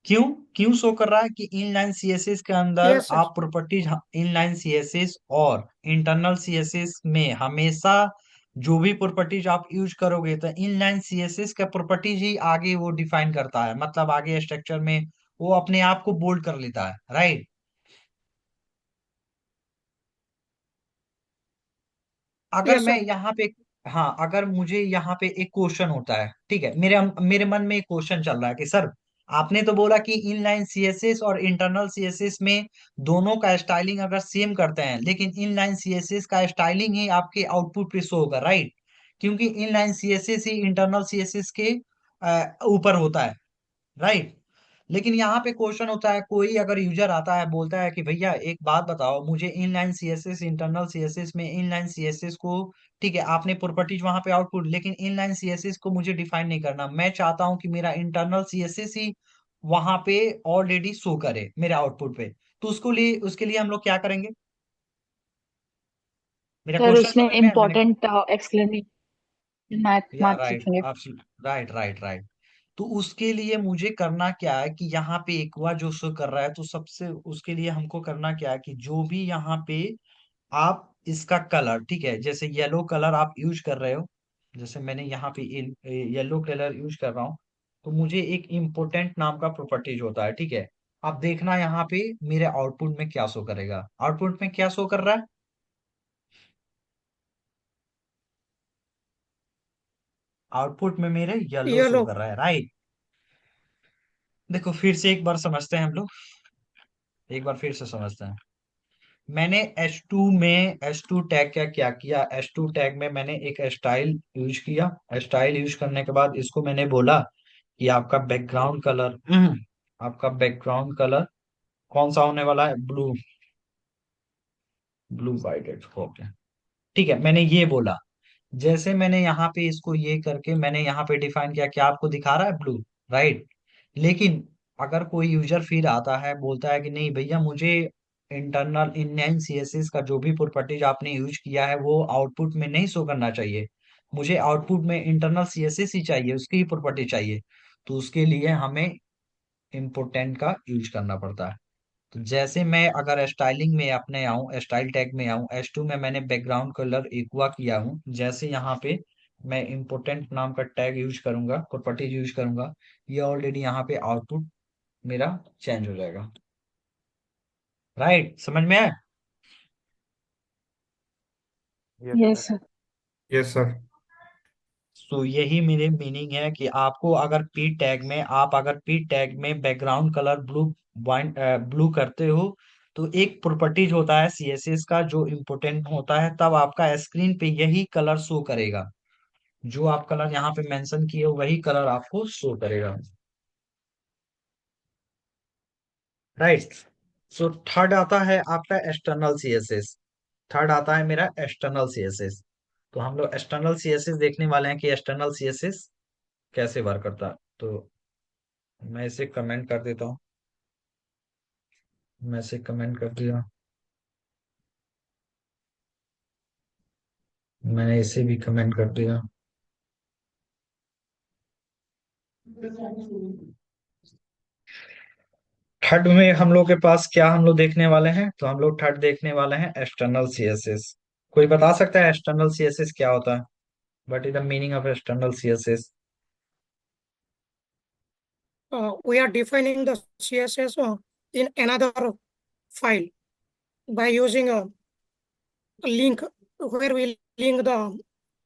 Speaker 1: क्यों? क्यों शो कर रहा है कि इनलाइन सीएसएस के अंदर
Speaker 9: Yes, sir.
Speaker 1: आप प्रॉपर्टीज, इनलाइन सीएसएस और इंटरनल सीएसएस में हमेशा जो भी प्रॉपर्टीज आप यूज करोगे तो इनलाइन सीएसएस का प्रॉपर्टीज ही आगे वो डिफाइन करता है, मतलब आगे स्ट्रक्चर में वो अपने आप को बोल्ड कर लेता है, राइट। अगर
Speaker 9: Yes,
Speaker 1: मैं
Speaker 9: sir.
Speaker 1: यहाँ पे, हाँ, अगर मुझे यहाँ पे एक क्वेश्चन होता है, ठीक है, मेरे मेरे मन में एक क्वेश्चन चल रहा है कि सर, आपने तो बोला कि इनलाइन सीएसएस और इंटरनल सीएसएस में दोनों का स्टाइलिंग अगर सेम करते हैं, लेकिन इनलाइन सीएसएस का स्टाइलिंग ही आपके आउटपुट पे शो होगा, राइट। क्योंकि इनलाइन सीएसएस ही इंटरनल सीएसएस के ऊपर होता है, राइट। लेकिन यहाँ पे क्वेश्चन होता है, कोई अगर यूजर आता है बोलता है कि भैया एक बात बताओ मुझे, इनलाइन सीएसएस इंटरनल सीएसएस में इनलाइन सीएसएस को, ठीक है, आपने प्रॉपर्टीज वहां पे आउटपुट, लेकिन इनलाइन सीएसएस को मुझे डिफाइन नहीं करना, मैं चाहता हूँ कि मेरा इंटरनल सीएसएस ही वहां पे ऑलरेडी शो करे मेरे आउटपुट पे। तो उसके लिए हम लोग क्या करेंगे? मेरा
Speaker 8: सर
Speaker 1: क्वेश्चन
Speaker 8: उसमें
Speaker 1: समझ में है मैंने?
Speaker 8: इम्पोर्टेंट एक्सप्लेनेशन मैथ
Speaker 1: या
Speaker 8: मैथ
Speaker 1: राइट,
Speaker 8: सीखेंगे।
Speaker 1: आप, राइट राइट राइट। तो उसके लिए मुझे करना क्या है कि यहाँ पे एक बार जो शो कर रहा है, तो सबसे उसके लिए हमको करना क्या है कि जो भी यहाँ पे आप इसका कलर, ठीक है, जैसे येलो कलर आप यूज कर रहे हो, जैसे मैंने यहाँ पे येलो कलर यूज कर रहा हूँ, तो मुझे एक इम्पोर्टेंट नाम का प्रॉपर्टीज होता है, ठीक है। आप देखना यहाँ पे मेरे आउटपुट में क्या शो करेगा, आउटपुट में क्या शो कर रहा है? आउटपुट में मेरे येलो शो
Speaker 9: Yellow.
Speaker 1: कर रहा है, राइट। देखो फिर से एक बार समझते हैं हम लोग, एक बार फिर से समझते हैं। मैंने S2 में S2 टैग क्या क्या किया, S2 टैग में मैंने एक स्टाइल यूज किया, स्टाइल यूज करने के बाद इसको मैंने बोला कि आपका बैकग्राउंड कलर, आपका बैकग्राउंड कलर कौन सा होने वाला है? ब्लू, ब्लू वाइट, ओके, ठीक है, मैंने ये बोला। जैसे मैंने यहाँ पे इसको ये करके मैंने यहाँ पे डिफाइन किया, क्या आपको दिखा रहा है ब्लू, राइट। लेकिन अगर कोई यूजर फिर आता है बोलता है कि नहीं भैया मुझे इंटरनल इनलाइन सीएसएस का जो भी प्रॉपर्टीज आपने यूज किया है वो आउटपुट में नहीं शो करना चाहिए, मुझे आउटपुट में इंटरनल सीएसएस ही चाहिए, उसकी ही प्रॉपर्टी चाहिए। तो उसके लिए हमें इम्पोर्टेंट का यूज करना पड़ता है। तो जैसे मैं अगर स्टाइलिंग में अपने आऊँ, स्टाइल टैग में आऊँ, S2 में मैंने बैकग्राउंड कलर एक्वा किया हूँ, जैसे यहाँ पे मैं इम्पोर्टेंट नाम का टैग यूज करूंगा, प्रॉपर्टीज यूज करूंगा, ये ऑलरेडी यहाँ पे आउटपुट मेरा चेंज हो जाएगा, राइट, समझ में आया?
Speaker 6: Yes
Speaker 8: yes
Speaker 6: sir.
Speaker 8: Sir.
Speaker 10: Yes sir.
Speaker 1: तो यही मेरे मीनिंग है कि आपको अगर पी टैग में, आप अगर पी टैग में बैकग्राउंड कलर ब्लू, ब्लू करते हो, तो एक प्रॉपर्टीज होता है सीएसएस का जो इम्पोर्टेंट होता है, तब आपका स्क्रीन पे यही कलर शो करेगा, जो आप कलर यहाँ पे मेंशन किए हो वही कलर आपको शो करेगा, राइट। सो थर्ड आता है आपका एक्सटर्नल सीएसएस, थर्ड आता है मेरा एक्सटर्नल सीएसएस। तो हम लोग एक्सटर्नल सीएसएस देखने वाले हैं कि एक्सटर्नल सीएसएस कैसे वर्क करता है। तो मैं इसे कमेंट कर देता हूँ, मैं इसे कमेंट कर दिया, मैंने इसे भी कमेंट कर दिया। थर्ड में हम लोग के पास क्या हम लोग देखने वाले हैं, तो हम लोग थर्ड देखने वाले हैं एक्सटर्नल सीएसएस। कोई बता सकता है एक्सटर्नल सीएसएस क्या होता है? What is the meaning of external CSS?
Speaker 9: We are defining the CSS in another file by using a link where we link the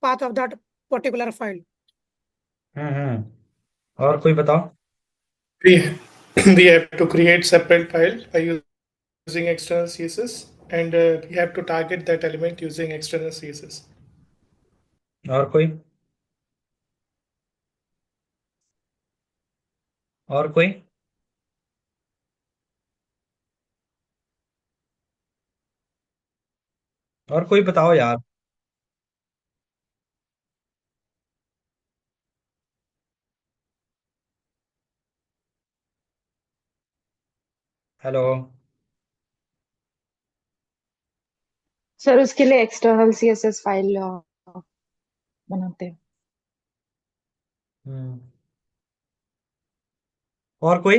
Speaker 9: path of that particular file.
Speaker 1: और कोई बताओ?
Speaker 10: We we have to create separate file by using external CSS, and we have to target that element using external CSS.
Speaker 1: और कोई? और कोई? और कोई बताओ यार। हेलो।
Speaker 8: सर उसके लिए एक्सटर्नल सीएसएस फाइल बनाते हैं।
Speaker 1: हम्म। और कोई?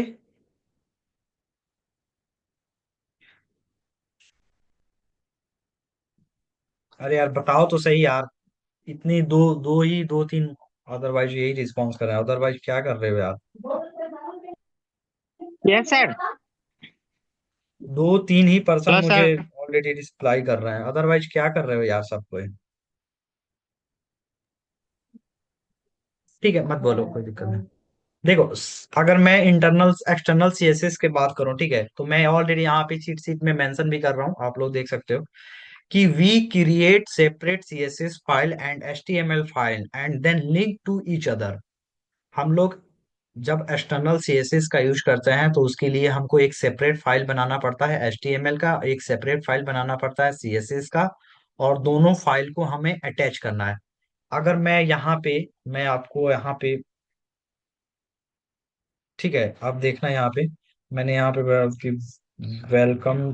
Speaker 1: अरे यार बताओ तो सही यार, इतनी दो दो ही दो तीन, अदरवाइज यही रिस्पॉन्स कर रहा है, अदरवाइज क्या कर रहे हो यार?
Speaker 3: Yes sir.
Speaker 1: दो तीन ही पर्सन
Speaker 3: हेलो
Speaker 1: मुझे
Speaker 3: सर।
Speaker 1: ऑलरेडी रिप्लाई कर रहे हैं, अदरवाइज क्या कर रहे हो यार सबको? ठीक है, मत बोलो, कोई दिक्कत नहीं। देखो, अगर मैं इंटरनल एक्सटर्नल सीएसएस की बात करूं, ठीक है, तो मैं ऑलरेडी यहाँ पे चीट शीट में मेंशन भी कर रहा हूँ, आप लोग देख सकते हो कि we create separate CSS file and HTML file and then link to each other. हम लोग जब एक्सटर्नल सीएसएस का यूज करते हैं तो उसके लिए हमको एक सेपरेट फाइल बनाना पड़ता है एचटीएमएल का, एक सेपरेट फाइल बनाना पड़ता है सीएसएस का, और दोनों फाइल को हमें अटैच करना है। अगर मैं यहाँ पे, मैं आपको यहाँ पे, ठीक है, आप देखना यहाँ पे, मैंने यहाँ पे कि वेलकम।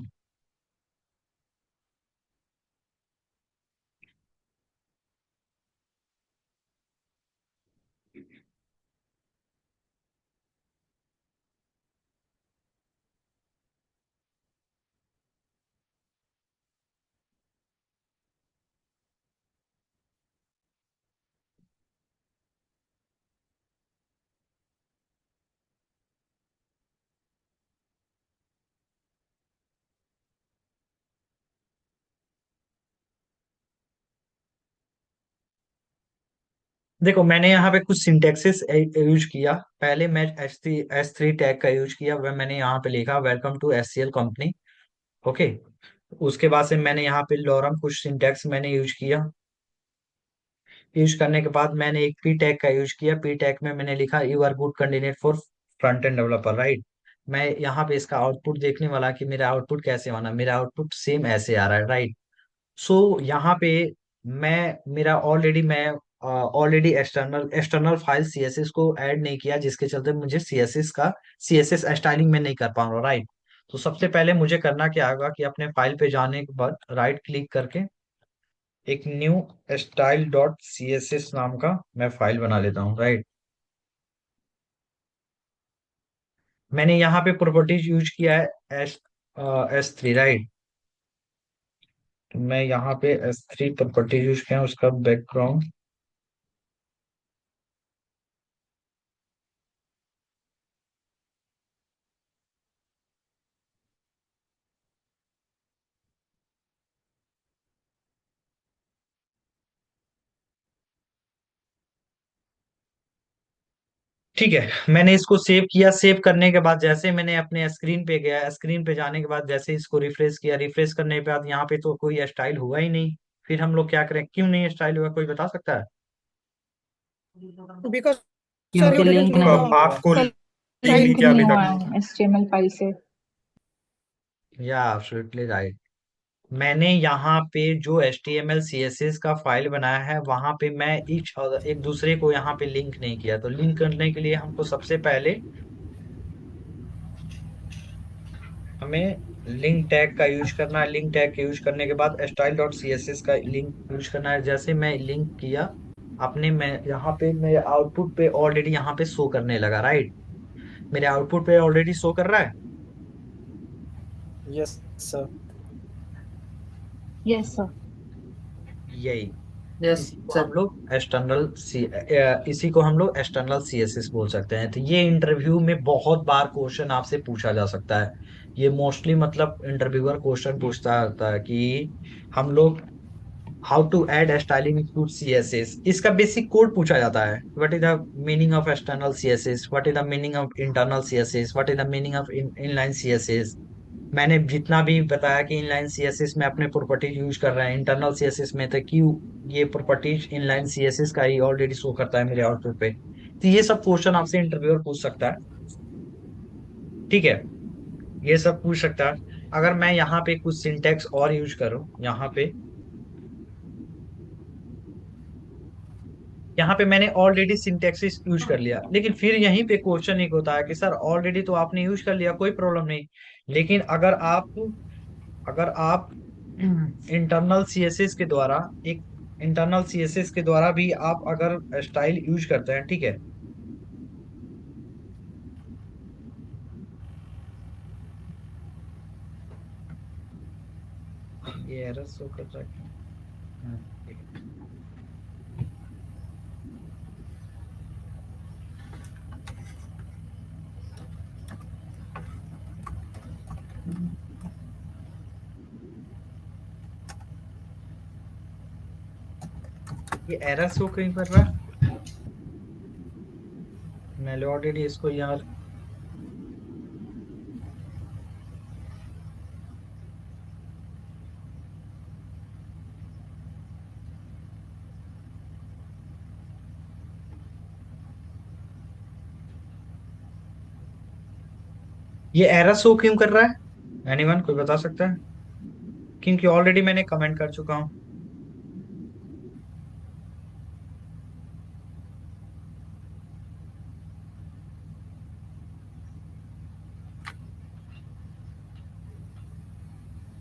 Speaker 1: देखो, मैंने यहाँ पे कुछ सिंटेक्सेस यूज किया। पहले मैं एस थ्री टैग का यूज किया, वह मैंने यहाँ पे लिखा welcome to HCL company. Okay, उसके बाद से मैंने यहाँ पे लॉरम कुछ सिंटेक्स मैंने यूज किया। यूज करने के बाद मैंने एक पी टैग का यूज किया। पी टैग में मैंने लिखा you are good candidate for front end developer, right. मैं यहाँ पे इसका आउटपुट देखने वाला कि मेरा आउटपुट कैसे आना, मेरा आउटपुट सेम ऐसे आ रहा है, राइट। सो यहाँ पे मैं already external external file CSS को ऐड नहीं किया, जिसके चलते मुझे सीएसएस स्टाइलिंग में नहीं कर पा रहा, राइट। तो सबसे पहले मुझे करना क्या होगा कि अपने फाइल पे जाने के बाद राइट क्लिक करके एक new style dot C S S नाम का मैं फाइल बना लेता हूँ, राइट। मैंने यहाँ पे प्रॉपर्टीज यूज किया है एस S3, राइट। तो मैं यहाँ पे S3 प्रॉपर्टीज यूज किया, उसका बैकग्राउंड। ठीक है, मैंने इसको सेव किया। सेव करने के बाद जैसे मैंने अपने स्क्रीन पे गया, स्क्रीन पे जाने के बाद जैसे इसको रिफ्रेश किया, रिफ्रेश करने के बाद यहाँ पे तो कोई स्टाइल हुआ ही नहीं। फिर हम लोग क्या करें, क्यों नहीं स्टाइल हुआ, कोई बता सकता है?
Speaker 9: Because sir, you
Speaker 5: क्योंकि
Speaker 9: didn't
Speaker 5: लिंक
Speaker 9: use
Speaker 5: नहीं
Speaker 9: the
Speaker 5: हुआ।
Speaker 1: आपको
Speaker 8: उसका
Speaker 1: लिंक नहीं
Speaker 8: लिंक
Speaker 1: किया
Speaker 8: नहीं
Speaker 1: अभी
Speaker 8: हुआ
Speaker 1: तक?
Speaker 8: है HTML फाइल से।
Speaker 1: या एब्सोल्युटली राइट। मैंने यहाँ पे जो HTML CSS का फाइल बनाया है, वहां पे मैं एक दूसरे को यहाँ पे लिंक नहीं किया। तो लिंक करने के लिए हमको सबसे पहले हमें लिंक टैग का यूज करना है। लिंक टैग का यूज करने के बाद style dot C S S का लिंक यूज करना है। जैसे मैं लिंक किया अपने, मैं यहाँ पे मेरे आउटपुट पे ऑलरेडी यहाँ पे शो करने लगा, राइट। मेरे आउटपुट पे ऑलरेडी शो कर रहा है,
Speaker 6: Yes, sir.
Speaker 8: Yes sir.
Speaker 1: यही।
Speaker 5: यस
Speaker 1: इसी को हम
Speaker 5: सर।
Speaker 1: लोग इसी को हम लोग एक्सटर्नल सीएसएस बोल सकते हैं। तो ये इंटरव्यू में बहुत बार क्वेश्चन आपसे पूछा जा सकता है। ये मोस्टली मतलब इंटरव्यूअर क्वेश्चन पूछता रहता है कि हम लोग how to add styling to CSS, इसका बेसिक कोड पूछा जाता है। What is the meaning of external CSS, what is the meaning of internal CSS, what is the meaning of inline CSS. मैंने जितना भी बताया कि इनलाइन सीएसएस में अपने प्रॉपर्टीज यूज कर रहे हैं, इंटरनल सीएसएस में तो क्यों ये प्रॉपर्टीज इनलाइन सीएसएस का ही ऑलरेडी शो करता है मेरे आउटपुट पे। तो ये सब क्वेश्चन आपसे इंटरव्यूअर पूछ सकता है, ठीक है, ये सब पूछ सकता है। अगर मैं यहाँ पे कुछ सिंटेक्स और यूज करूँ, यहाँ पे मैंने ऑलरेडी सिंटेक्सिस यूज कर लिया, लेकिन फिर यहीं पे क्वेश्चन एक होता है कि सर ऑलरेडी तो आपने यूज कर लिया, कोई प्रॉब्लम नहीं। लेकिन अगर आप इंटरनल सीएसएस के द्वारा एक इंटरनल सीएसएस के द्वारा भी आप अगर स्टाइल यूज करते हैं, ठीक है, ये एरर शो कर रहा है क्यों? हाँ, ठीक है। ये एरर शो क्यों कर रहा है? मैंने ऑलरेडी इसको यार, ये एरर शो क्यों कर रहा है? एनीवन कोई बता सकता है? क्योंकि ऑलरेडी मैंने कमेंट कर चुका हूँ।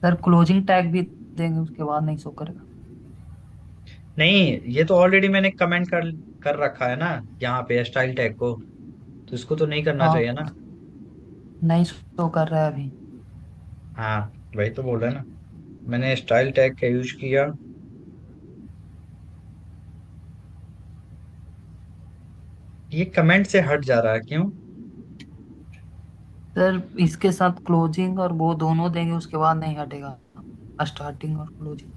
Speaker 5: सर क्लोजिंग टैग भी देंगे उसके बाद नहीं शो करेगा।
Speaker 1: नहीं, ये तो ऑलरेडी मैंने कमेंट कर कर रखा है ना यहाँ पे स्टाइल टैग को, तो इसको तो नहीं करना
Speaker 5: हाँ
Speaker 1: चाहिए ना।
Speaker 5: नहीं शो कर रहा है अभी।
Speaker 1: हाँ, वही तो बोल रहा है ना, मैंने स्टाइल टैग का यूज किया। ये कमेंट से हट जा रहा है क्यों?
Speaker 5: सर इसके साथ क्लोजिंग और वो दोनों देंगे उसके बाद नहीं हटेगा। स्टार्टिंग और क्लोजिंग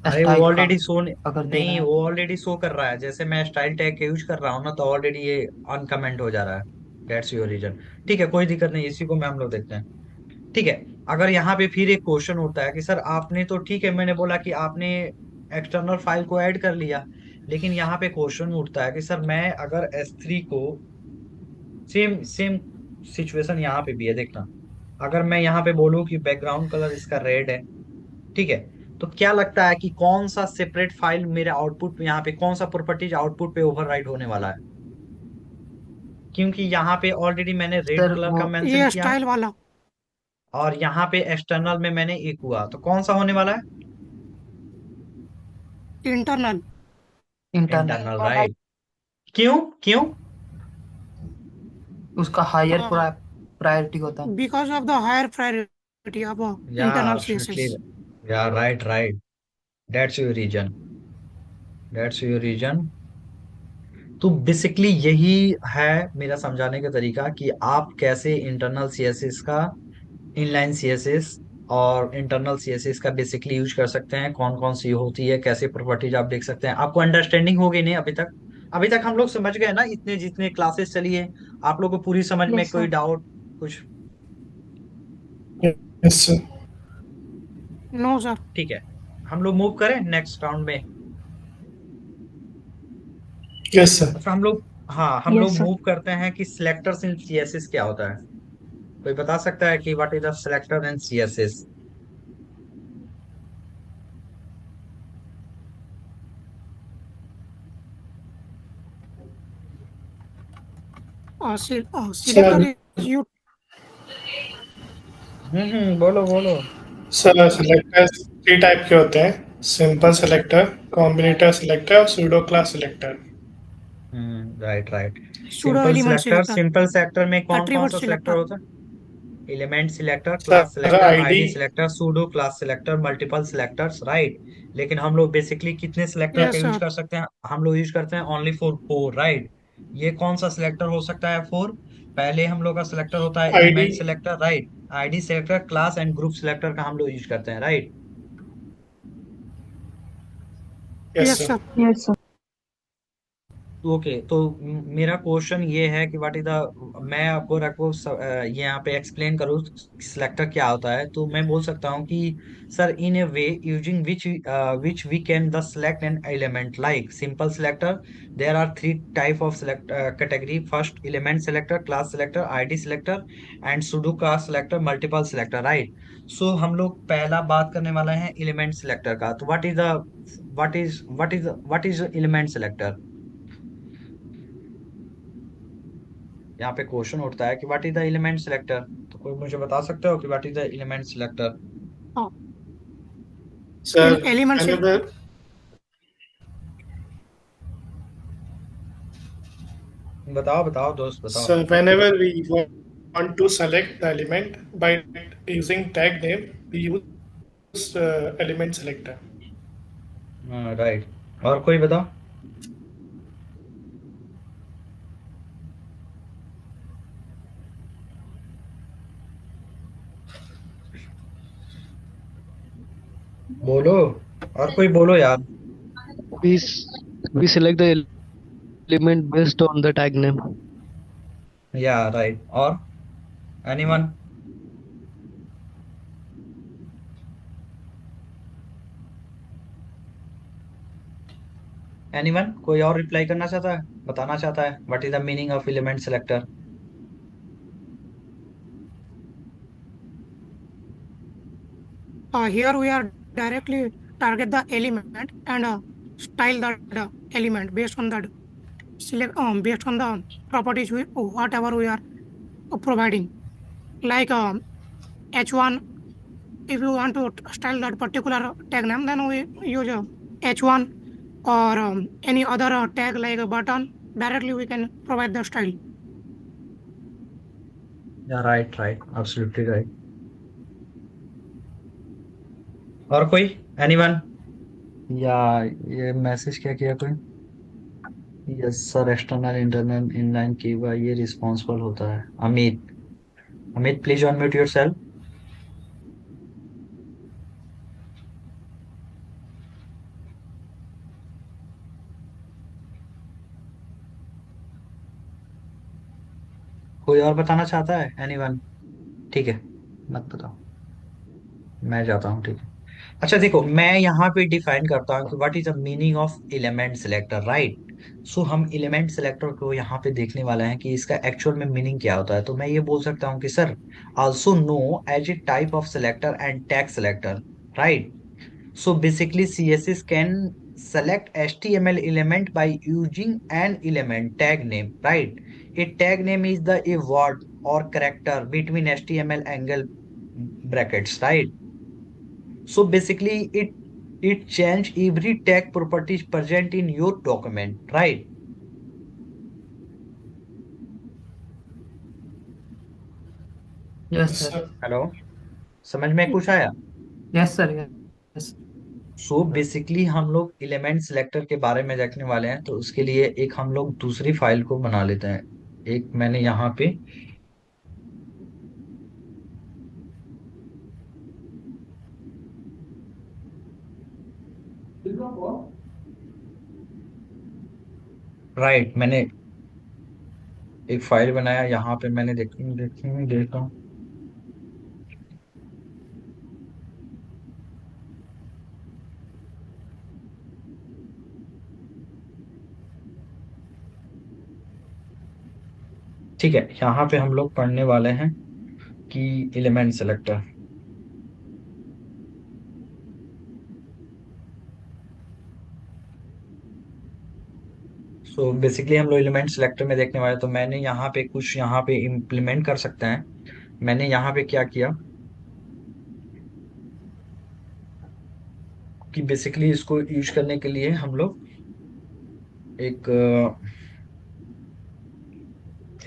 Speaker 1: अरे वो
Speaker 5: स्टाइल का
Speaker 1: ऑलरेडी शो
Speaker 5: अगर दे रहे
Speaker 1: नहीं,
Speaker 5: हैं
Speaker 1: वो
Speaker 5: तो।
Speaker 1: ऑलरेडी शो कर रहा है, जैसे मैं स्टाइल टैग का यूज कर रहा हूँ ना, तो ऑलरेडी ये अनकमेंट हो जा रहा है। That's your reason. ठीक है, कोई दिक्कत नहीं, इसी को मैं हम लोग देखते हैं। ठीक है। अगर यहाँ पे फिर एक क्वेश्चन होता है कि सर आपने तो, ठीक है मैंने बोला कि आपने एक्सटर्नल फाइल को ऐड कर लिया, लेकिन यहाँ पे क्वेश्चन उठता है कि सर मैं अगर S3 को, सेम सेम सिचुएशन यहाँ पे भी है देखना, अगर मैं यहाँ पे बोलूँ कि बैकग्राउंड कलर इसका रेड है, ठीक है, तो क्या लगता है कि कौन सा सेपरेट फाइल मेरे आउटपुट पे, यहाँ पे कौन सा प्रॉपर्टीज आउटपुट पे ओवरराइट होने वाला है? क्योंकि यहाँ पे ऑलरेडी मैंने रेड
Speaker 5: सर
Speaker 1: कलर
Speaker 5: वो
Speaker 1: का मेंशन
Speaker 9: ये
Speaker 1: किया,
Speaker 9: स्टाइल वाला
Speaker 1: और यहाँ पे एक्सटर्नल में मैंने एक हुआ, तो कौन सा होने वाला है?
Speaker 9: इंटरनल।
Speaker 5: Internal
Speaker 1: internal, right. क्यों? क्यों?
Speaker 5: उसका हायर प्रायोरिटी होता है।
Speaker 9: Because of the higher priority of
Speaker 1: या
Speaker 9: इंटरनल
Speaker 1: एब्सोल्युटली,
Speaker 9: सीएसएस।
Speaker 1: या right right, that's your reason, that's your reason. तो बेसिकली यही है मेरा समझाने का तरीका कि आप कैसे इंटरनल सीएसएस का, इनलाइन सीएसएस और इंटरनल सीएसएस का बेसिकली यूज कर सकते हैं, कौन कौन सी होती है, कैसे प्रॉपर्टीज आप देख सकते हैं। आपको अंडरस्टैंडिंग हो गई नहीं अभी तक? अभी तक हम लोग समझ गए ना, इतने जितने क्लासेस चली है, आप लोग को पूरी समझ में
Speaker 8: Yes,
Speaker 1: कोई
Speaker 8: sir.
Speaker 1: डाउट कुछ?
Speaker 10: Yes, sir.
Speaker 9: No sir.
Speaker 1: ठीक है, हम लोग मूव करें नेक्स्ट राउंड में।
Speaker 10: Yes, sir.
Speaker 1: अच्छा हम लोग, हाँ हम लोग
Speaker 8: Yes, sir.
Speaker 1: मूव करते हैं कि सिलेक्टर्स इन सीएसएस क्या होता है। कोई बता सकता है कि what is the selector in CSS?
Speaker 9: Selector
Speaker 10: Sir,
Speaker 9: is you.
Speaker 1: बोलो बोलो।
Speaker 10: सर सेलेक्टर्स 3 टाइप के होते हैं, सिंपल सेलेक्टर, कॉम्बिनेटर सेलेक्टर और pseudo class selector.
Speaker 1: Right right.
Speaker 9: Pseudo
Speaker 1: simple
Speaker 9: element
Speaker 1: selector,
Speaker 9: selector,
Speaker 1: simple selector में कौन कौन
Speaker 9: एट्रीब्यूट
Speaker 1: सा सिलेक्टर
Speaker 9: सिलेक्टर।
Speaker 1: होता है? Element selector, class
Speaker 10: sir
Speaker 1: selector,
Speaker 10: ID,
Speaker 1: ID selector, pseudo class selector, multiple selectors, right. लेकिन हम लोग बेसिकली कितने सिलेक्टर का
Speaker 9: यस
Speaker 1: यूज
Speaker 9: सर।
Speaker 1: कर सकते हैं? हम लोग यूज करते हैं ओनली फॉर फोर, राइट। ये कौन सा सिलेक्टर हो सकता है? फोर। पहले हम लोग का सिलेक्टर होता है
Speaker 10: ID.
Speaker 1: Element selector, right. ID selector, class and group selector का हम लोग यूज करते हैं, right.
Speaker 10: Yes
Speaker 9: yes
Speaker 10: sir.
Speaker 9: Sir.
Speaker 8: Yes, sir.
Speaker 1: Okay, तो मेरा क्वेश्चन ये है कि व्हाट इज द, मैं आपको रखो ये यहाँ पे एक्सप्लेन करूँ सिलेक्टर क्या होता है, तो मैं बोल सकता हूँ कि sir in a way using which we can the select an element like simple selector, there are three type of select category, first element selector, class selector, ID selector and pseudo class selector, multiple selector, right. So हम लोग पहला बात करने वाला है element selector का। तो what is element selector? यहाँ पे क्वेश्चन उठता है कि what is the element selector, तो कोई मुझे बता सकते हो कि what is the element selector?
Speaker 10: Sir
Speaker 9: element
Speaker 10: whenever
Speaker 1: बताओ बताओ दोस्त बताओ।
Speaker 10: sir whenever we want to select the element by using tag name, we use element selector.
Speaker 1: Right, और कोई बताओ। बोलो, और कोई बोलो यार।
Speaker 11: We select the element based on the tag name.
Speaker 1: Yeah, right. Or anyone? Anyone, कोई और रिप्लाई करना चाहता है, बताना चाहता है what is the meaning of element selector?
Speaker 9: Here we are directly target the element and style that element based on that select based on the properties whatever we are providing. Like H1, if you want to style that particular tag name, then we use H1 or any other tag like a button. Directly we can provide the style.
Speaker 1: या right right, absolutely right. और कोई? Anyone? या ये message क्या किया कोई? Yes sir, external internal inline की ये रिस्पॉन्सिबल होता है। Amit, Amit please unmute yourself. कोई और बताना चाहता है? एनीवन? ठीक है, मत बताओ, मैं जाता हूँ, ठीक है। अच्छा देखो, मैं यहाँ पे डिफाइन करता हूँ कि what is the meaning of element selector, right? So हम एलिमेंट सिलेक्टर को यहाँ पे देखने वाले हैं कि इसका एक्चुअल में मीनिंग क्या होता है। तो मैं ये बोल सकता हूँ कि sir, also know as a type of selector and tag selector, right? So basically CSS can select HTML element by using an element tag name, right? A tag name is the a word or character between HTML angle brackets, right? So basically it change every tag properties present in your document, right?
Speaker 5: Yes
Speaker 10: Yes,
Speaker 5: sir.
Speaker 10: sir.
Speaker 1: Hello, समझ में कुछ आया?
Speaker 5: Yes sir. Yes.
Speaker 1: So basically हम लोग element selector के बारे में देखने वाले हैं, तो उसके लिए एक हम लोग दूसरी फाइल को बना लेते हैं। एक मैंने यहाँ पे राइट, मैंने एक फाइल बनाया यहाँ पे, मैंने देखता हूँ। ठीक है, यहाँ पे हम लोग पढ़ने वाले हैं कि एलिमेंट सेलेक्टर। सो बेसिकली हम लोग एलिमेंट सेलेक्टर में देखने वाले, तो मैंने यहाँ पे कुछ यहाँ पे इम्प्लीमेंट कर सकते हैं। मैंने यहाँ पे क्या किया कि बेसिकली इसको यूज करने के लिए हम लोग एक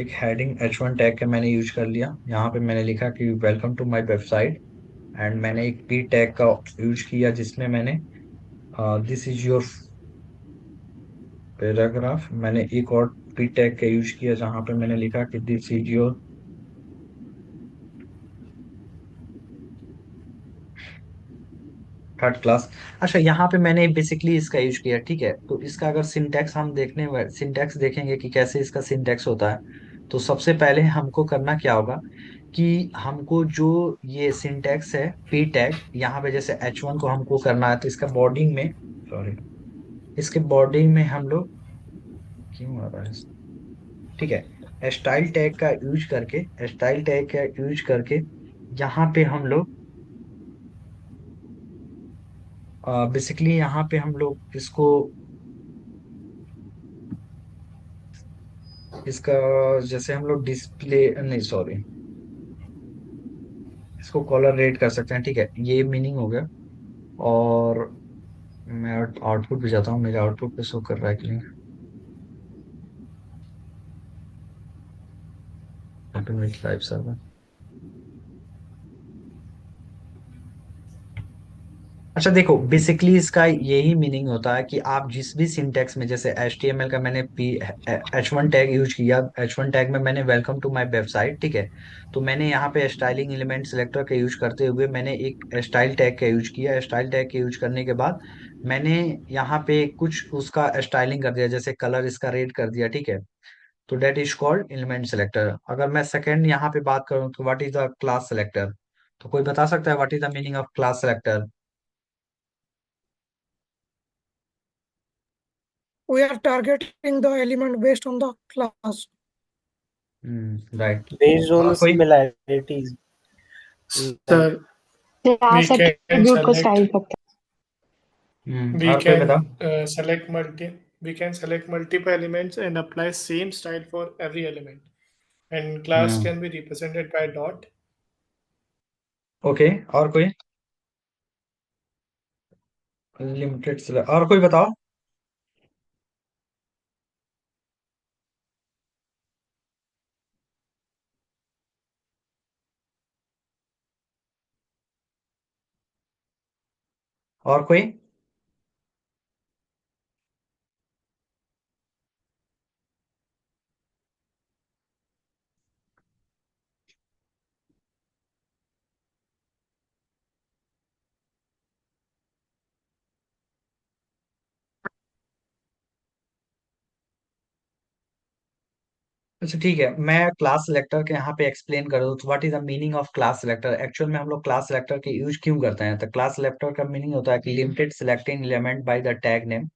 Speaker 1: एक हेडिंग H1 टैग का मैंने यूज कर लिया। यहाँ पे मैंने लिखा कि welcome to my website, and मैंने एक पी टैग का यूज किया जिसमें मैंने दिस इज योर पैराग्राफ। मैंने एक और पी टैग का यूज किया जहां पे मैंने लिखा कि this is your third class. अच्छा, यहाँ पे मैंने बेसिकली इसका यूज किया, ठीक है। तो इसका अगर सिंटैक्स हम सिंटैक्स देखेंगे कि कैसे इसका सिंटैक्स होता है, तो सबसे पहले हमको करना क्या होगा कि हमको जो ये सिंटैक्स है पी टैग, यहाँ पे जैसे H1 को हमको करना है, तो इसका बॉर्डिंग में, सॉरी, इसके बॉर्डिंग में हम लोग, क्यों आ रहा है, ठीक है, स्टाइल टैग का यूज करके यहाँ पे हम लोग बेसिकली यहाँ पे हम लोग इसको, इसका जैसे हम लोग डिस्प्ले नहीं, सॉरी, इसको कॉलर रेट कर सकते हैं, ठीक है, ये मीनिंग हो गया। और मैं आउटपुट भी जाता हूँ, मेरे आउटपुट पे शो कर रहा है कि नहीं, ऑटोमेटिक लाइव सर्वर। अच्छा देखो, बेसिकली इसका यही मीनिंग होता है कि आप जिस भी सिंटेक्स में, जैसे HTML का मैंने पी H1 टैग यूज किया, H1 टैग में मैंने वेलकम टू माय वेबसाइट, ठीक है, तो मैंने यहाँ पे स्टाइलिंग एलिमेंट सेलेक्टर का यूज करते हुए मैंने एक स्टाइल टैग का यूज किया। स्टाइल टैग का यूज करने के बाद मैंने यहाँ पे कुछ उसका स्टाइलिंग कर दिया, जैसे कलर इसका रेड कर दिया, ठीक है, तो that is called element selector. अगर मैं सेकंड यहाँ पे बात करूँ तो what is the class selector, तो कोई बता सकता है what is the meaning of class selector?
Speaker 9: We are targeting the element based on the class.
Speaker 1: राइट।
Speaker 12: Based on
Speaker 1: और
Speaker 12: the
Speaker 1: कोई?
Speaker 12: similarities. Like
Speaker 10: Sir, we
Speaker 8: class
Speaker 10: can
Speaker 8: attribute को
Speaker 10: select
Speaker 8: style करते
Speaker 10: we
Speaker 1: और कोई बताओ?
Speaker 10: can select multiple elements and apply same style for every element. And class
Speaker 1: hmm
Speaker 10: can be represented by dot.
Speaker 1: Okay, और कोई? Limited select, और कोई बताओ? और कोई? अच्छा ठीक है, मैं क्लास सेलेक्टर के यहाँ पे एक्सप्लेन कर दूँ तो what is the meaning of class selector. Actual में हम लोग क्लास सेलेक्टर के यूज क्यों करते हैं, तो क्लास सेलेक्टर का मीनिंग होता है कि limited selecting element by the tag name,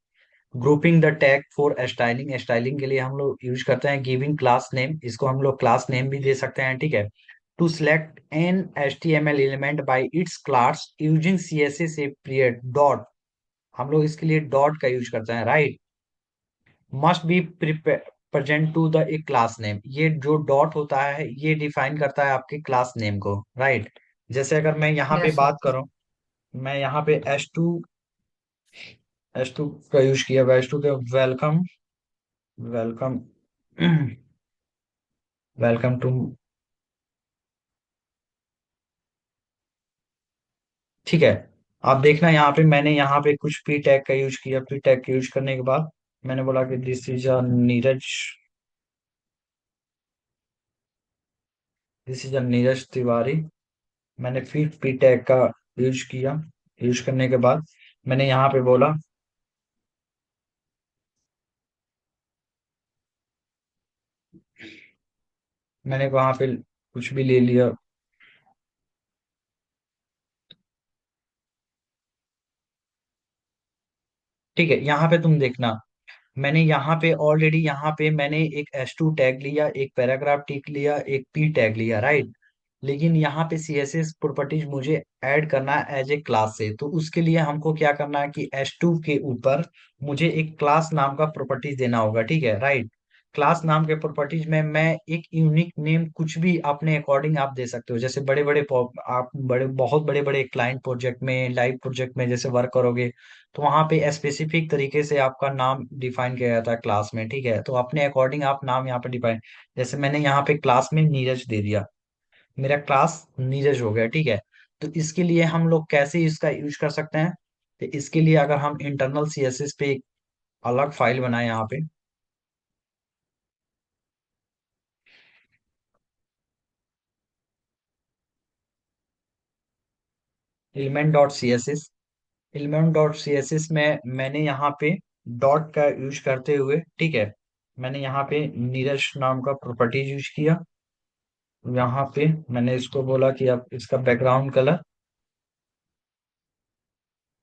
Speaker 1: grouping the tag for styling. Styling के लिए हम लोग यूज करते हैं गिविंग क्लास नेम, इसको हम लोग क्लास नेम भी दे सकते हैं, ठीक है। To select an HTML element by its class using CSS a period dot, हम लोग इसके लिए डॉट का यूज करते हैं, right. Must be present to the a class name, ये जो डॉट होता है ये डिफाइन करता है आपके क्लास नेम को, राइट। जैसे अगर मैं यहाँ पे
Speaker 5: यस
Speaker 1: बात
Speaker 5: सर।
Speaker 1: करूं, मैं यहाँ पे एस टू का यूज किया, एस टू के वेलकम, वेलकम वेलकम टू, ठीक है। आप देखना यहाँ पे मैंने यहाँ पे कुछ पी टैग का यूज किया, पी टैग का यूज करने के बाद मैंने बोला कि this is a Neeraj, this is a Neeraj Tiwari. मैंने फिर पी टैग का यूज किया, यूज करने के बाद मैंने यहाँ पे बोला, मैंने वहां पे कुछ भी ले लिया, ठीक है। यहाँ पे तुम देखना, मैंने यहाँ पे ऑलरेडी यहाँ पे मैंने एक S2 टैग लिया, एक पैराग्राफ टिक लिया, एक पी टैग लिया, राइट। लेकिन यहाँ पे CSS प्रॉपर्टीज मुझे ऐड करना है एज ए क्लास से, तो उसके लिए हमको क्या करना है कि S2 के ऊपर मुझे एक क्लास नाम का प्रॉपर्टीज देना होगा, ठीक है, राइट। क्लास नाम के प्रॉपर्टीज में मैं एक यूनिक नेम कुछ भी अपने अकॉर्डिंग आप दे सकते हो, जैसे बड़े बड़े आप बड़े बहुत बड़े बड़े क्लाइंट प्रोजेक्ट में, लाइव प्रोजेक्ट में जैसे वर्क करोगे, तो वहां पे स्पेसिफिक तरीके से आपका नाम डिफाइन किया जाता है क्लास में, ठीक है, तो अपने अकॉर्डिंग आप नाम यहाँ पे डिफाइन, जैसे मैंने यहाँ पे क्लास में नीरज दे दिया, मेरा क्लास नीरज हो गया, ठीक है। तो इसके लिए हम लोग कैसे इसका यूज कर सकते हैं, तो इसके लिए अगर हम इंटरनल CSS पे एक अलग फाइल बनाए, यहाँ पे element.css में मैंने यहाँ पे डॉट का यूज करते हुए, ठीक है, मैंने यहाँ पे नीरज नाम का प्रॉपर्टी यूज किया। यहाँ पे मैंने इसको बोला कि आप इसका बैकग्राउंड कलर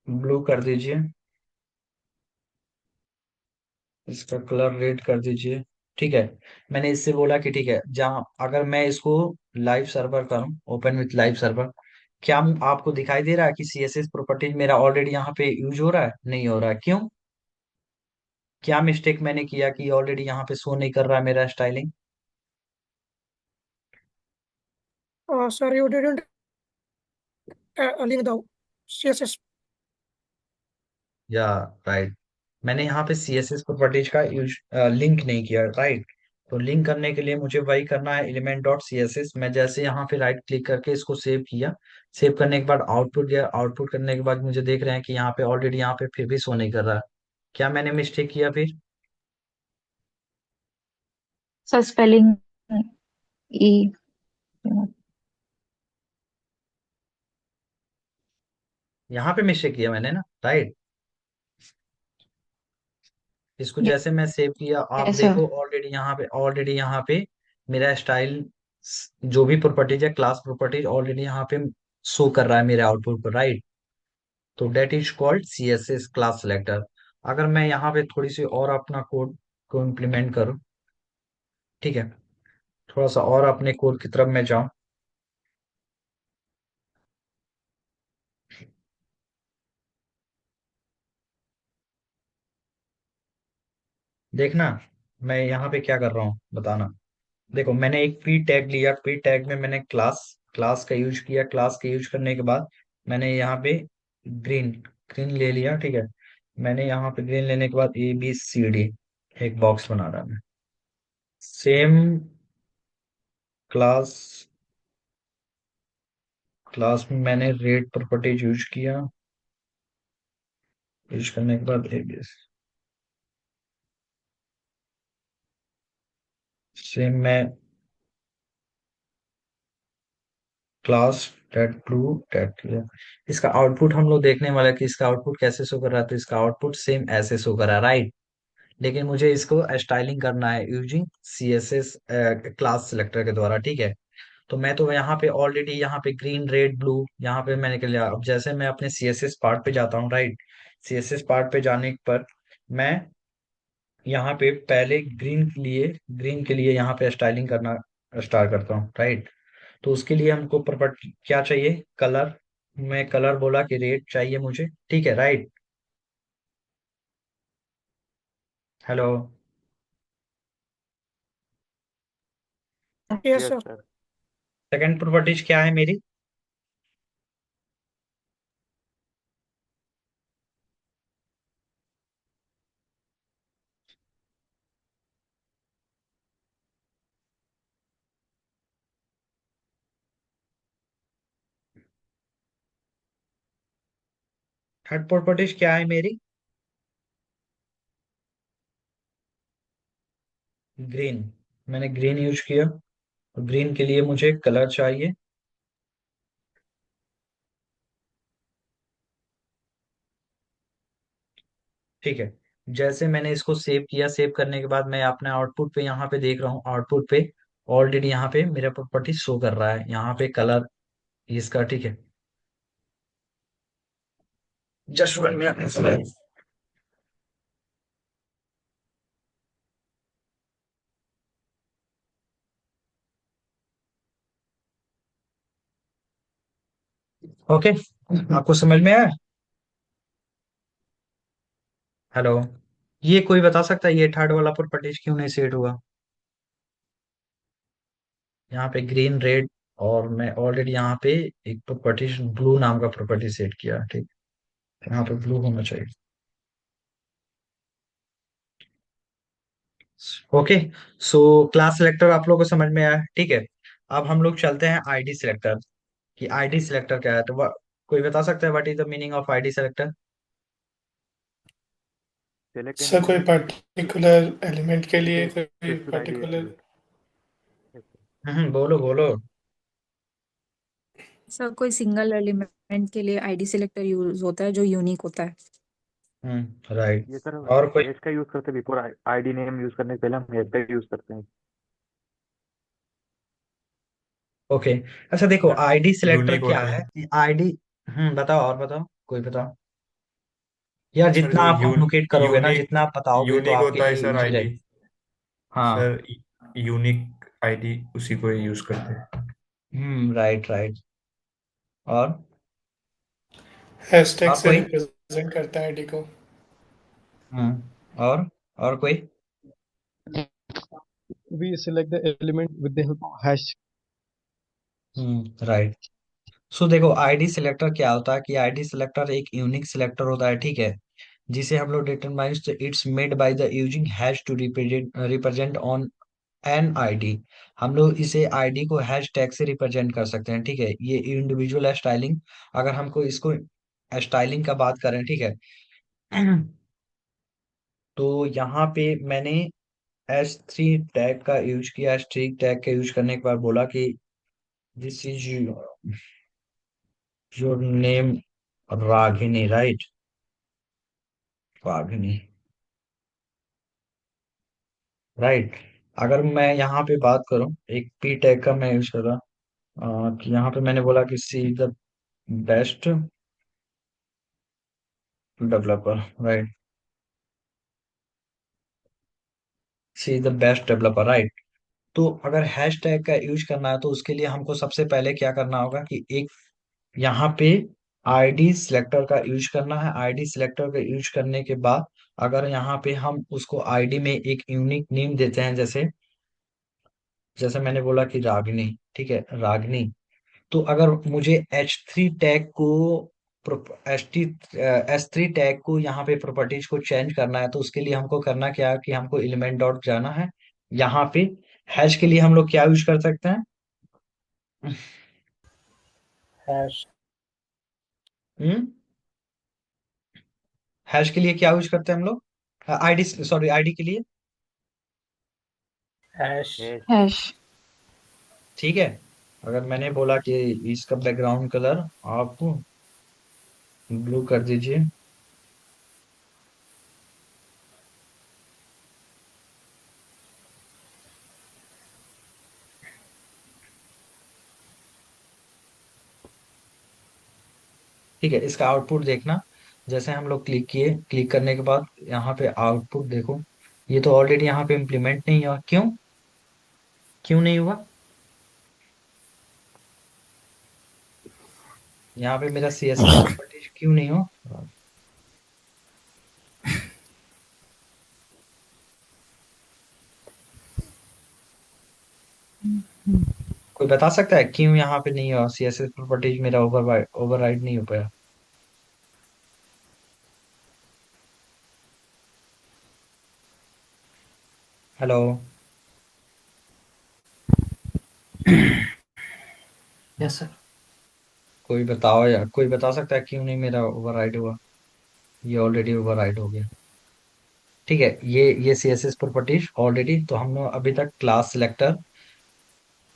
Speaker 1: ब्लू कर दीजिए, इसका कलर रेड कर दीजिए, ठीक है। मैंने इससे बोला कि ठीक है, जहाँ अगर मैं इसको लाइव सर्वर करूँ, ओपन विथ लाइव सर्वर, क्या आपको दिखाई दे रहा है कि CSS प्रॉपर्टीज मेरा ऑलरेडी यहाँ पे यूज हो रहा है? नहीं हो रहा है, क्यों? क्या मिस्टेक मैंने किया कि ऑलरेडी यहाँ पे शो नहीं कर रहा है मेरा styling?
Speaker 9: Sir, you didn't link the CSS.
Speaker 1: या राइट, मैंने यहाँ पे CSS प्रॉपर्टीज का यूज लिंक नहीं किया, राइट। तो लिंक करने के लिए मुझे वही करना है, element dot C S S. मैं जैसे यहाँ पे राइट क्लिक करके इसको सेव किया, सेव करने के बाद आउटपुट गया, आउटपुट करने के बाद मुझे देख रहे हैं कि यहाँ पे ऑलरेडी यहाँ पे फिर भी शो नहीं कर रहा। क्या मैंने मिस्टेक किया फिर?
Speaker 8: सर स्पेलिंग ई।
Speaker 1: यहाँ पे मिस्टेक किया मैंने ना, राइट। इसको जैसे मैं सेव किया, आप
Speaker 8: यस सर।
Speaker 1: देखो ऑलरेडी यहाँ पे मेरा स्टाइल, जो भी प्रॉपर्टीज है, क्लास प्रॉपर्टीज ऑलरेडी यहाँ पे शो कर रहा है मेरे आउटपुट पर, राइट। तो that is called C S S class selector. अगर मैं यहाँ पे थोड़ी सी और अपना कोड को इम्प्लीमेंट करूँ, ठीक है, थोड़ा सा और अपने कोड की तरफ मैं जाऊँ। देखना मैं यहाँ पे क्या कर रहा हूँ, बताना। देखो मैंने एक प्री टैग लिया, प्री टैग में मैंने क्लास क्लास का यूज किया, क्लास का यूज करने के बाद मैंने यहाँ पे ग्रीन ग्रीन ले लिया, ठीक है। मैंने यहाँ पे ग्रीन लेने के बाद ए बी सी डी एक बॉक्स बना रहा मैं। सेम क्लास क्लास में मैंने रेड प्रॉपर्टीज यूज किया, यूज करने के बाद ए बी सेम मैं क्लास डैट ब्लू डैट किया। इसका आउटपुट हम लोग देखने वाला है कि इसका आउटपुट कैसे शो कर रहा है। तो इसका आउटपुट सेम ऐसे शो कर रहा है, राइट। लेकिन मुझे इसको स्टाइलिंग करना है using C S S class selector के द्वारा, ठीक है। तो मैं तो यहाँ पे ऑलरेडी यहाँ पे ग्रीन रेड ब्लू यहाँ पे मैंने कर लिया। अब जैसे मैं अपने सी एस एस पार्ट पे जाता हूँ, right, C S S part पे जाने पर मैं यहाँ पे पहले ग्रीन के लिए यहाँ पे स्टाइलिंग करना स्टार्ट करता हूँ, राइट। तो उसके लिए हमको प्रॉपर्टी क्या चाहिए, कलर। मैं कलर बोला कि रेड चाहिए मुझे, ठीक है, right. Hello.
Speaker 9: Yes, sir.
Speaker 1: Second properties क्या है मेरी? थर्ड प्रॉपर्टीज क्या है मेरी? ग्रीन। मैंने ग्रीन यूज किया, ग्रीन के लिए मुझे कलर चाहिए, ठीक है। जैसे मैंने इसको सेव किया, सेव करने के बाद मैं अपने आउटपुट पे यहाँ पे देख रहा हूँ, आउटपुट पे ऑलरेडी यहाँ पे मेरा प्रॉपर्टी शो कर रहा है, यहाँ पे कलर इसका, ठीक है। Just 1 minute. ओके, आपको समझ में आया? हेलो। ये कोई बता सकता है ये थर्ड वाला प्रॉपर्टीज क्यों नहीं सेट हुआ? यहाँ पे ग्रीन रेड, और मैं ऑलरेडी यहाँ पे एक प्रॉपर्टी ब्लू नाम का प्रॉपर्टी सेट किया, ठीक। यहाँ पे ब्लू होना चाहिए। ओके, सो क्लास सिलेक्टर आप लोगों को समझ में आया, ठीक है। अब हम लोग चलते हैं आईडी सिलेक्टर, कि आईडी सिलेक्टर क्या है। तो कोई बता सकता है what is the meaning of ID selector?
Speaker 6: Select
Speaker 10: sir कोई
Speaker 6: एनी
Speaker 10: पर्टिकुलर एलिमेंट के लिए कोई
Speaker 6: स्पेसिफिक आईडी
Speaker 10: पर्टिकुलर
Speaker 1: बोलो बोलो।
Speaker 8: सर कोई सिंगल एलिमेंट के लिए आईडी सिलेक्टर यूज होता है जो यूनिक होता है।
Speaker 1: राइट।
Speaker 6: ये सर
Speaker 1: और कोई?
Speaker 6: हैश का यूज करते बिफोर आईडी नेम यूज करने से पहले हम हैश का यूज करते हैं।
Speaker 1: ओके, अच्छा देखो आईडी सिलेक्टर
Speaker 13: यूनिक
Speaker 1: क्या
Speaker 13: होता
Speaker 1: है?
Speaker 13: है
Speaker 1: आईडी, बताओ और बताओ, कोई बताओ। या
Speaker 13: सर।
Speaker 1: जितना
Speaker 13: जो
Speaker 1: आप कम्युनिकेट करोगे ना,
Speaker 13: यूनिक
Speaker 1: जितना आप बताओगे तो
Speaker 13: यूनिक
Speaker 1: आपके
Speaker 13: होता है
Speaker 1: लिए
Speaker 13: सर
Speaker 1: इजी
Speaker 13: आईडी।
Speaker 1: रहेगा। हाँ।
Speaker 13: सर यूनिक आईडी उसी को यूज करते हैं।
Speaker 1: Right right. और
Speaker 10: हैशटैग
Speaker 1: और
Speaker 10: से
Speaker 1: कोई?
Speaker 10: रिप्रेजेंट करता है आईडी को।
Speaker 1: और कोई?
Speaker 11: We select the element with the help of hash.
Speaker 1: Right. So देखो आईडी सिलेक्टर क्या होता है, कि आईडी सिलेक्टर एक यूनिक सिलेक्टर होता है, ठीक है, जिसे हम लोग determine it's made by the using hash to represent on an ID, हम लोग इसे आईडी को हैश टैग से रिप्रेजेंट कर सकते हैं, ठीक है। ये इंडिविजुअल स्टाइलिंग, अगर हमको इसको स्टाइलिंग का बात करें, ठीक है, तो यहाँ पे मैंने S3 टैग का यूज किया। S3 टैग का यूज करने के बाद बोला कि this is your name Ragini, right, Ragini, right. अगर मैं यहाँ पे बात करूँ, एक पी टैग का मैं यूज कर रहा कि यहाँ पे मैंने बोला कि see the best developer, right, see the best developer, right. तो अगर हैश टैग का यूज करना है तो उसके लिए हमको सबसे पहले क्या करना होगा कि एक यहाँ पे आईडी सिलेक्टर का यूज करना है। आईडी सिलेक्टर का यूज करने के बाद अगर यहाँ पे हम उसको आईडी में एक यूनिक नेम देते हैं, जैसे जैसे मैंने बोला कि रागनी, ठीक है, रागनी। तो अगर मुझे एच थ्री टैग को यहाँ पे प्रॉपर्टीज को चेंज करना है तो उसके लिए हमको करना क्या है कि हमको एलिमेंट डॉट जाना है। यहाँ पे हैश के लिए हम लोग क्या यूज कर सकते हैं?
Speaker 12: hash
Speaker 1: हम्म हैश के लिए क्या यूज करते हैं हम लोग? आईडी, सॉरी, आईडी के लिए,
Speaker 12: hash
Speaker 8: हैश।
Speaker 1: ठीक है। अगर मैंने बोला कि इसका बैकग्राउंड कलर आप ब्लू कर दीजिए, ठीक है, इसका आउटपुट देखना। जैसे हम लोग क्लिक किए, क्लिक करने के बाद यहाँ पे आउटपुट देखो, ये तो ऑलरेडी यहाँ पे इम्प्लीमेंट नहीं हुआ। क्यों क्यों नहीं हुआ? यहाँ पे मेरा CSS प्रॉपर्टीज क्यों नहीं हो? कोई बता सकता है क्यों यहाँ पे नहीं हुआ? CSS प्रॉपर्टीज मेरा ओवरराइड नहीं हो पाया। Hello,
Speaker 5: yes sir.
Speaker 1: कोई बताओ यार, कोई बता सकता है क्यों नहीं मेरा ओवरराइड हुआ? ये ऑलरेडी ओवरराइड हो गया, ठीक है। ये CSS प्रॉपर्टीज ऑलरेडी, तो हम लोग अभी तक क्लास सिलेक्टर,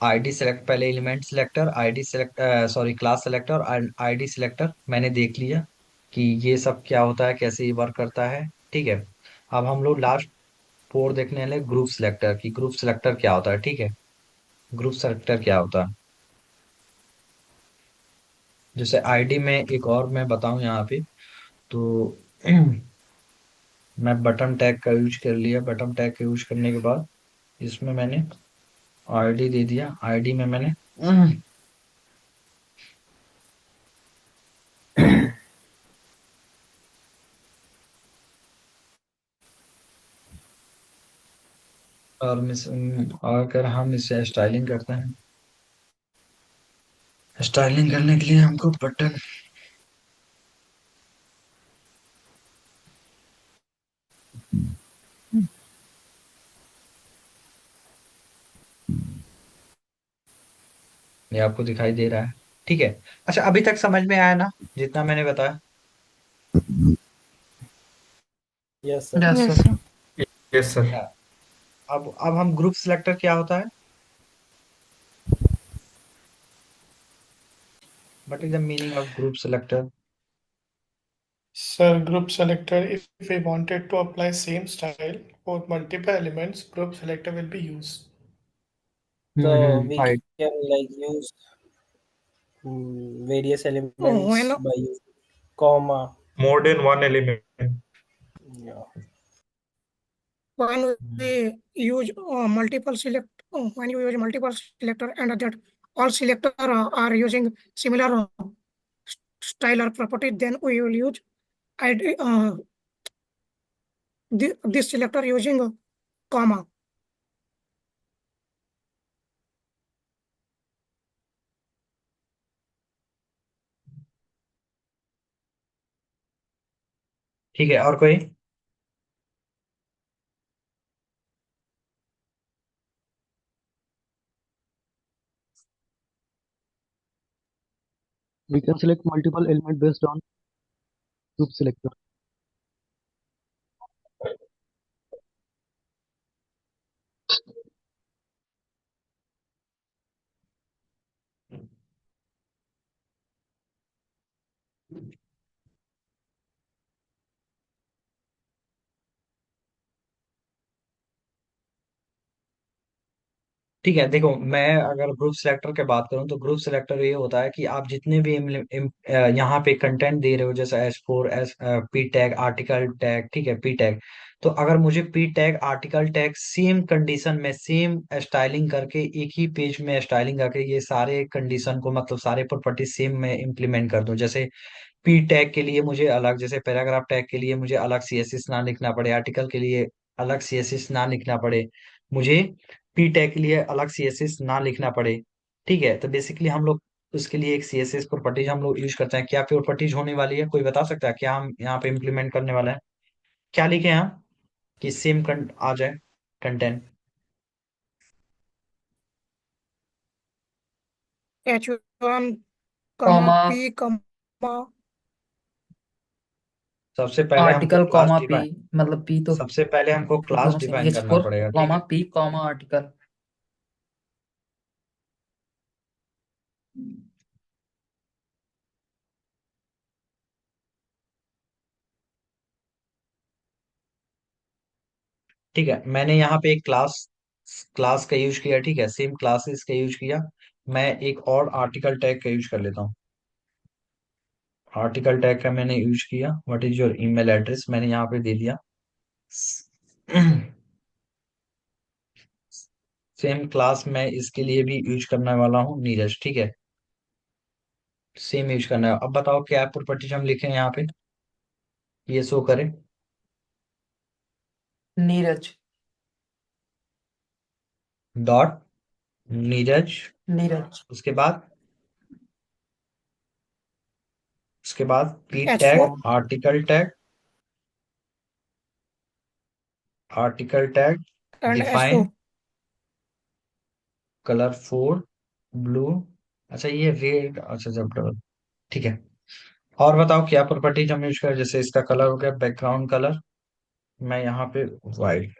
Speaker 1: आईडी सेलेक्ट, पहले element selector, ID select, sorry, class selector और आईडी सिलेक्टर मैंने देख लिया कि ये सब क्या होता है, कैसे ये वर्क करता है, ठीक है। अब हम लोग लास्ट 4 देखने वाले ग्रुप सिलेक्टर की, ग्रुप सिलेक्टर क्या होता है, ठीक है। ग्रुप सिलेक्टर क्या होता है, जैसे आईडी में एक और मैं बताऊं यहाँ पे, तो मैं बटन टैग का यूज कर लिया। बटन टैग का यूज करने के बाद इसमें मैंने आईडी दे दिया। आईडी में मैंने अगर हम इसे स्टाइलिंग करते हैं, स्टाइलिंग करने के लिए हमको बटन, ये आपको दिखाई दे रहा है, ठीक है। अच्छा, अभी तक समझ में आया ना जितना मैंने बताया?
Speaker 12: yes sir
Speaker 5: yes
Speaker 8: yes
Speaker 5: sir.
Speaker 8: Sir.
Speaker 13: Yes sir.
Speaker 1: या, अब हम ग्रुप सिलेक्टर क्या होता है, what is the meaning of group selector?
Speaker 10: Sir, group selector, if we wanted to apply same style for multiple elements, group selector will be used.
Speaker 12: so we
Speaker 1: right.
Speaker 12: can like use various
Speaker 9: When
Speaker 12: elements by using comma.
Speaker 13: More than one element.
Speaker 12: Yeah.
Speaker 9: when we use when you use multiple selector and that all selector are using similar style or property, then we will use ID, this selector using comma.
Speaker 1: ठीक है, और कोई?
Speaker 11: We can select multiple element based on group selector.
Speaker 1: ठीक है, देखो मैं अगर group selector की बात करूं तो ग्रुप सिलेक्टर ये होता है कि आप जितने भी यहाँ पे कंटेंट दे रहे हो, जैसे S4 P tag article tag, ठीक है, पी टैग। तो अगर मुझे P tag article tag same condition में सेम स्टाइलिंग करके एक ही पेज में स्टाइलिंग करके ये सारे कंडीशन को मतलब सारे प्रॉपर्टी सेम में इम्प्लीमेंट कर दूं, जैसे पी टैग के लिए मुझे अलग, जैसे पैराग्राफ टैग के लिए मुझे अलग सीएसएस ना लिखना पड़े, आर्टिकल के लिए अलग सीएसएस ना लिखना पड़े, मुझे पी टैग के लिए अलग सीएसएस ना लिखना पड़े। ठीक है, तो बेसिकली हम लोग उसके लिए एक सीएसएस प्रॉपर्टीज हम लोग यूज करते हैं। क्या प्रॉपर्टीज होने वाली है, कोई बता सकता है क्या हम यहाँ पे इम्प्लीमेंट करने वाले हैं? क्या लिखे हैं हम कि सेम आ जाए कंटेंट?
Speaker 9: H1
Speaker 5: कॉमा
Speaker 9: P
Speaker 1: सबसे पहले हमको
Speaker 5: article
Speaker 1: class
Speaker 5: comma P,
Speaker 1: define
Speaker 5: मतलब पी तो
Speaker 1: सबसे पहले हमको क्लास
Speaker 5: दोनों से
Speaker 1: डिफाइन करना
Speaker 5: H4
Speaker 1: पड़ेगा, ठीक
Speaker 5: कॉमा
Speaker 1: है।
Speaker 5: P comma article.
Speaker 1: ठीक है, मैंने यहाँ पे एक क्लास क्लास का यूज किया, ठीक है, सेम क्लासेस का यूज किया। मैं एक और आर्टिकल टैग का यूज कर लेता हूँ। आर्टिकल टैग का मैंने यूज किया, what is your email address, मैंने यहाँ पे दे दिया। सेम क्लास मैं इसके लिए भी यूज करने वाला हूँ, नीरज, ठीक है, सेम यूज करना है। अब बताओ क्या प्रॉपर्टीज हम लिखें यहाँ पे, ये शो करें।
Speaker 5: नीरज
Speaker 1: डॉट नीरज,
Speaker 5: नीरज
Speaker 1: उसके बाद P tag
Speaker 9: H4
Speaker 1: article tag, article tag
Speaker 9: and
Speaker 1: define
Speaker 9: S4
Speaker 1: colour four blue, अच्छा ये रेड, अच्छा जब डबल, ठीक है। और बताओ क्या प्रॉपर्टीज हम यूज करें, जैसे इसका कलर हो गया बैकग्राउंड कलर, मैं यहाँ पे वाइट,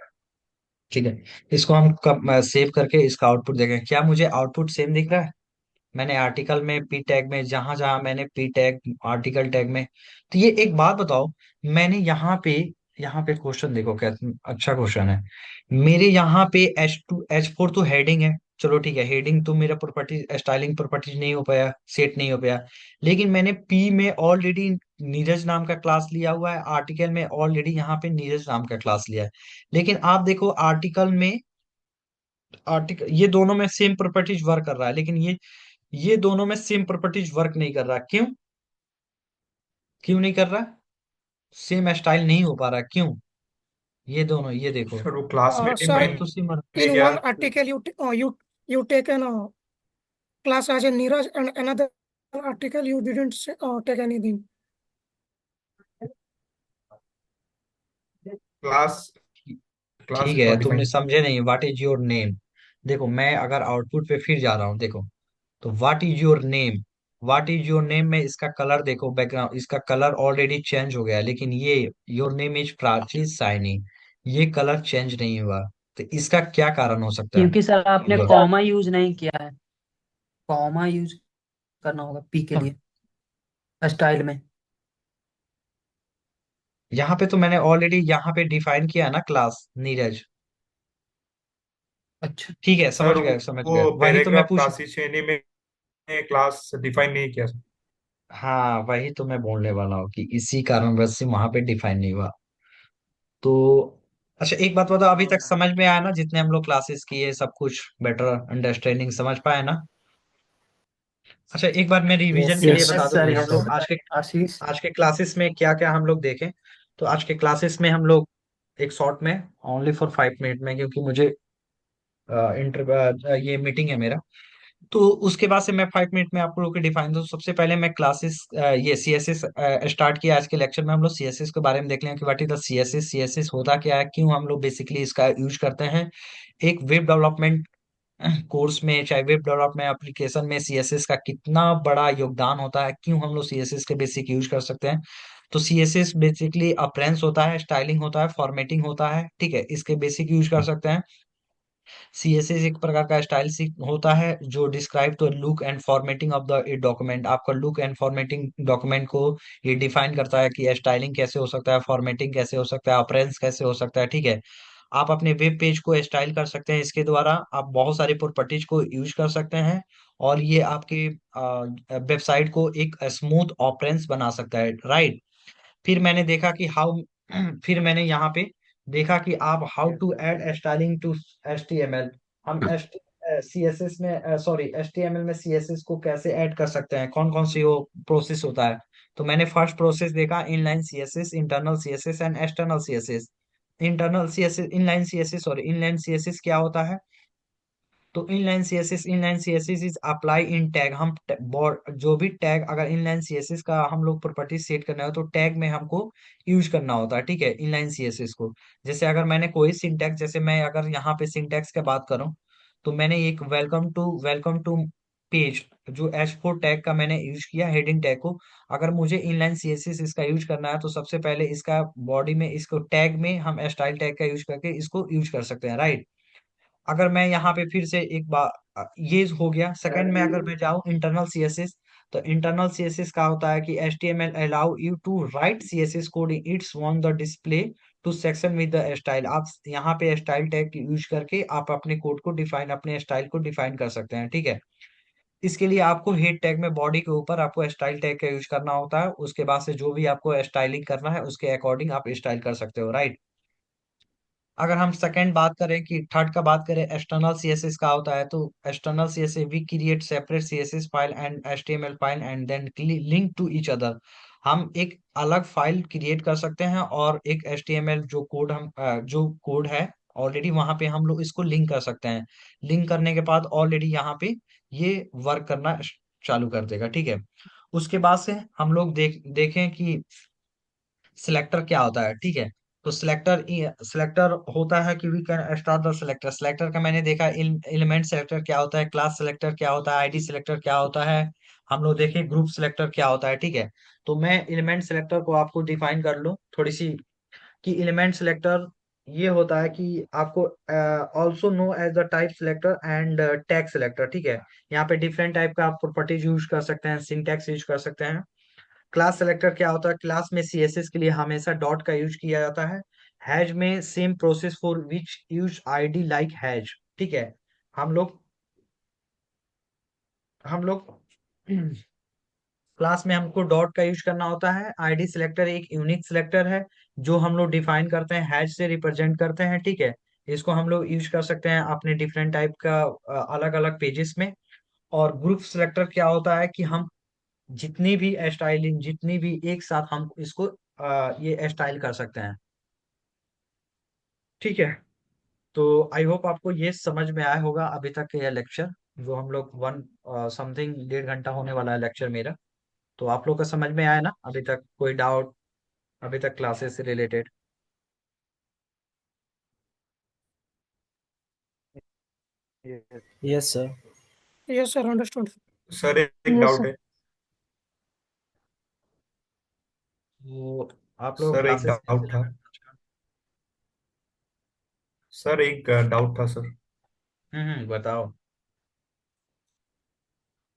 Speaker 1: ठीक है। इसको हम कब सेव करके इसका आउटपुट देखें, क्या मुझे आउटपुट सेम दिख रहा है? मैंने आर्टिकल में पी टैग में जहां जहां मैंने पी टैग आर्टिकल टैग में, तो ये एक बात बताओ, मैंने यहाँ पे क्वेश्चन देखो क्या अच्छा क्वेश्चन है। मेरे यहाँ पे H4 तो हेडिंग है, चलो ठीक है, हेडिंग तो मेरा प्रॉपर्टी स्टाइलिंग प्रॉपर्टी नहीं हो पाया, सेट नहीं हो पाया। लेकिन मैंने पी में ऑलरेडी नीरज नाम का क्लास लिया हुआ है, आर्टिकल में ऑलरेडी यहाँ पे नीरज नाम का क्लास लिया है। लेकिन आप देखो आर्टिकल में, आर्टिकल ये दोनों में सेम प्रॉपर्टीज वर्क कर रहा है, लेकिन ये दोनों में सेम प्रॉपर्टीज वर्क नहीं कर रहा, क्यों? क्यों नहीं कर रहा? सेम स्टाइल नहीं हो पा रहा, क्यों? ये दोनों, ये देखो,
Speaker 13: सर वो क्लास में
Speaker 9: sir,
Speaker 1: दोनों
Speaker 13: डिफाइन
Speaker 1: तो सेम।
Speaker 13: है
Speaker 9: in
Speaker 13: क्या?
Speaker 9: one article you taken a class as a Neeraj, and another article you didn't take anything.
Speaker 13: Class class
Speaker 1: ठीक है, तुमने
Speaker 13: डिफाइन।
Speaker 1: समझे नहीं, व्हाट इज योर नेम। देखो मैं अगर आउटपुट पे फिर जा रहा हूँ, देखो, तो what is your name, what is your name में इसका कलर देखो, बैकग्राउंड इसका कलर ऑलरेडी चेंज हो गया है, लेकिन ये your name is Prachi Saini, ये कलर चेंज नहीं हुआ। तो इसका क्या कारण हो सकता है?
Speaker 5: क्योंकि सर आपने
Speaker 1: बोलो।
Speaker 5: कॉमा यूज नहीं किया है, कॉमा यूज करना होगा पी के लिए स्टाइल में।
Speaker 1: यहाँ पे तो मैंने ऑलरेडी यहाँ पे डिफाइन किया है ना क्लास नीरज।
Speaker 5: अच्छा
Speaker 1: ठीक है,
Speaker 13: सर
Speaker 1: समझ गए,
Speaker 13: वो
Speaker 1: वही तो मैं
Speaker 13: पैराग्राफ
Speaker 1: पूछ,
Speaker 13: क्लासेस श्रेणी में क्लास डिफाइन नहीं किया सर।
Speaker 1: हाँ वही तो मैं बोलने वाला हूँ कि इसी कारणवश से वहां पे डिफाइन नहीं हुआ। तो अच्छा एक बात बताओ, अभी तक समझ में आया ना, जितने हम लोग क्लासेस किए सब कुछ बेटर अंडरस्टैंडिंग समझ पाए ना? अच्छा एक बार मैं
Speaker 12: यस
Speaker 1: रिवीजन के
Speaker 12: सर।
Speaker 1: लिए
Speaker 10: यस
Speaker 1: बता
Speaker 5: यस
Speaker 1: दूं
Speaker 5: सर
Speaker 1: कि हम
Speaker 5: यस
Speaker 1: लोग
Speaker 5: आशीष।
Speaker 1: आज के क्लासेस में क्या क्या हम लोग देखें। तो आज के क्लासेस में हम लोग एक शॉर्ट में, ओनली फॉर 5 मिनट में, क्योंकि मुझे ये मीटिंग है मेरा, तो उसके बाद से मैं 5 मिनट में आप लोगों को डिफाइन दूं। सबसे पहले मैं क्लासेस ये सीएसएस स्टार्ट किया। आज के लेक्चर में हम लोग सीएसएस के बारे में देख लें कि what is the CSS, CSS होता क्या है, क्यों हम लोग बेसिकली इसका यूज करते हैं। एक वेब डेवलपमेंट कोर्स में, चाहे वेब डेवलपमेंट एप्लीकेशन में सीएसएस का कितना बड़ा योगदान होता है, क्यों हम लोग सीएसएस के बेसिक यूज कर सकते हैं। तो सीएसएस बेसिकली अपरेंस होता है, स्टाइलिंग होता है, फॉर्मेटिंग होता है, ठीक है, इसके बेसिक यूज कर सकते हैं। सीएसएस एक प्रकार का स्टाइल होता है जो describe the look and formatting of the document. आपका लुक एंड फॉर्मेटिंग डॉक्यूमेंट को ये डिफाइन करता है कि स्टाइलिंग कैसे हो सकता है, फॉर्मेटिंग कैसे हो सकता है, अपरेंस कैसे हो सकता है, ठीक है। आप अपने वेब पेज को स्टाइल कर सकते हैं, इसके द्वारा आप बहुत सारी प्रॉपर्टीज को यूज कर सकते हैं, और ये आपके वेबसाइट को एक स्मूथ ऑपरेंस बना सकता है, राइट। फिर मैंने देखा कि हाउ फिर मैंने यहाँ पे देखा कि आप how to add styling to HTML। हम CSS में, सॉरी, HTML में CSS को कैसे ऐड कर सकते हैं, कौन कौन सी वो प्रोसेस होता है। तो मैंने फर्स्ट प्रोसेस देखा, inline CSS, internal CSS and external CSS। Inline CSS क्या होता है। तो inline CSS is apply in tag. हम जो भी टैग, अगर इनलाइन सीएसएस का हम लोग प्रॉपर्टी सेट करना है तो टैग में हमको यूज करना होता है, ठीक है, इनलाइन सीएसएस को। जैसे अगर मैंने कोई सिंटैक्स, जैसे मैं अगर यहाँ पे सिंटैक्स की बात करूँ, तो मैंने एक वेलकम टू पेज, जो H4 टैग का मैंने यूज किया हेडिंग टैग को। अगर मुझे इनलाइन सीएसएस इसका यूज करना है तो सबसे पहले इसका बॉडी में, इसको टैग में हम स्टाइल टैग का यूज करके इसको यूज कर सकते हैं, राइट। अगर मैं यहाँ पे फिर से एक बार, ये हो गया। सेकंड में अगर मैं जाऊँ इंटरनल सीएसएस, तो इंटरनल सीएसएस का होता है कि HTML allow you to write CSS code in its own the display to section with the style. आप यहाँ पे स्टाइल टैग यूज करके आप अपने कोड को डिफाइन, अपने स्टाइल को डिफाइन कर सकते हैं, ठीक है। इसके लिए आपको हेड टैग में, बॉडी के ऊपर आपको स्टाइल टैग का यूज करना होता है। उसके बाद से जो भी आपको स्टाइलिंग करना है उसके अकॉर्डिंग आप स्टाइल कर सकते हो, राइट। अगर हम सेकंड बात करें कि थर्ड का बात करें, एक्सटर्नल सीएसएस का होता है। तो external CSS we create separate CSS file and HTML file and then link to each other. हम एक अलग फाइल क्रिएट कर सकते हैं और एक HTML जो कोड जो कोड है ऑलरेडी, वहां पे हम लोग इसको लिंक कर सकते हैं। लिंक करने के बाद ऑलरेडी यहाँ पे ये वर्क करना चालू कर देगा, ठीक है। उसके बाद से हम लोग देखें कि सिलेक्टर क्या होता है, ठीक है। तो सिलेक्टर होता है कि we can start the selector. Selector का मैंने देखा, एलिमेंट सिलेक्टर क्या होता है, क्लास सिलेक्टर क्या होता है, आईडी सिलेक्टर क्या होता है, हम लोग देखें ग्रुप सिलेक्टर क्या होता है, ठीक है। तो मैं एलिमेंट सिलेक्टर को आपको डिफाइन कर लूँ थोड़ी सी, कि एलिमेंट सिलेक्टर ये होता है कि आपको also know as the type selector and tag selector, ठीक है। यहाँ पे डिफरेंट टाइप का आप प्रॉपर्टीज यूज कर सकते हैं, सिंटैक्स यूज कर सकते हैं। क्लास सेलेक्टर क्या होता है, क्लास में CSS के लिए हमेशा डॉट का यूज किया जाता है। हैज में same process for which use ID like has, ठीक है। हम लोग हम लोग क्लास में हमको डॉट का यूज करना होता है। आईडी सिलेक्टर एक यूनिक सिलेक्टर है जो हम लोग डिफाइन करते हैं, हैज से रिप्रेजेंट करते हैं, ठीक है। इसको हम लोग यूज कर सकते हैं अपने डिफरेंट टाइप का अलग अलग पेजेस में। और ग्रुप सिलेक्टर क्या होता है कि हम जितनी भी स्टाइलिंग, जितनी भी एक साथ हम इसको ये स्टाइल कर सकते हैं, ठीक है। तो आई होप आपको ये समझ में आया होगा अभी तक का ये लेक्चर, जो हम लोग 1 समथिंग 1.5 घंटा होने वाला है लेक्चर मेरा। तो आप लोग का समझ में आया ना अभी तक, कोई डाउट अभी तक क्लासेस से related.
Speaker 6: Yes.
Speaker 12: Yes, sir.
Speaker 9: Yes, sir. Understood.
Speaker 13: Sir एक
Speaker 4: Yes,
Speaker 13: डाउट
Speaker 4: sir.
Speaker 13: है।
Speaker 1: तो आप लोग
Speaker 13: सर एक
Speaker 1: क्लासेस कैसे
Speaker 13: डाउट
Speaker 1: लग
Speaker 13: था।
Speaker 1: रहा है आज का?
Speaker 13: सर एक डाउट था सर।
Speaker 1: बताओ।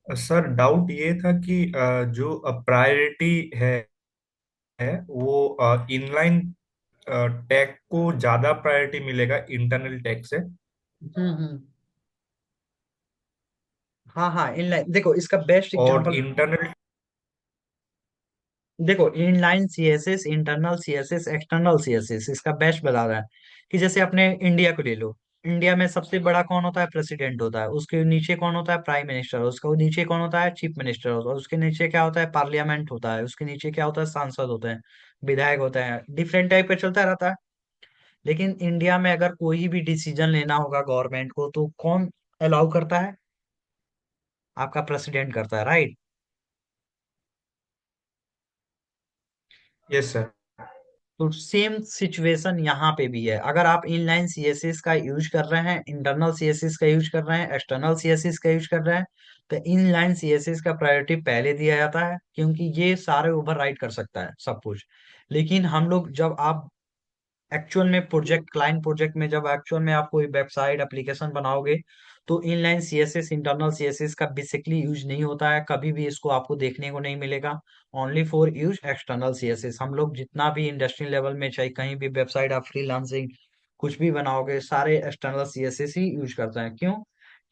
Speaker 13: सर डाउट ये था कि जो प्रायोरिटी वो इनलाइन टैग को ज्यादा प्रायोरिटी मिलेगा इंटरनल टैग से।
Speaker 1: हम्म। हाँ हाँ, इनलाइन देखो, इसका बेस्ट
Speaker 13: और
Speaker 1: एग्जांपल,
Speaker 13: इंटरनल
Speaker 1: देखो inline CSS, internal CSS, external CSS, इसका बेस्ट बता रहा है कि जैसे अपने इंडिया को ले लो। इंडिया में सबसे बड़ा कौन होता है, प्रेसिडेंट होता है। उसके नीचे कौन होता है, प्राइम मिनिस्टर। उसके नीचे कौन होता है, चीफ मिनिस्टर होता है। उसके नीचे क्या होता है, पार्लियामेंट होता है। उसके नीचे क्या होता है, सांसद होते हैं, विधायक होते हैं, डिफरेंट टाइप का चलता रहता है। लेकिन इंडिया में अगर कोई भी डिसीजन लेना होगा गवर्नमेंट को, तो कौन अलाउ करता है, आपका प्रेसिडेंट करता है, राइट।
Speaker 13: Yes sir.
Speaker 1: तो सेम सिचुएशन यहाँ पे भी है। अगर आप इनलाइन सीएसएस का यूज कर रहे हैं, इंटरनल सीएसएस का यूज कर रहे हैं, एक्सटर्नल सीएसएस का यूज कर रहे हैं, तो इनलाइन सीएसएस का प्रायोरिटी पहले दिया जाता है, क्योंकि ये सारे ओवरराइड कर सकता है सब कुछ। लेकिन हम लोग जब आप एक्चुअल में प्रोजेक्ट, क्लाइंट प्रोजेक्ट में जब एक्चुअल में आप कोई वेबसाइट एप्लीकेशन बनाओगे, तो इनलाइन सीएसएस, इंटरनल सीएसएस का बेसिकली यूज नहीं होता है, कभी भी इसको आपको देखने को नहीं मिलेगा। Only for use external CSS. हम लोग जितना भी इंडस्ट्री लेवल में, चाहे कहीं भी वेबसाइट आप फ्रीलांसिंग कुछ भी बनाओगे, सारे एक्सटर्नल सीएसएस ही यूज करते हैं। क्यों?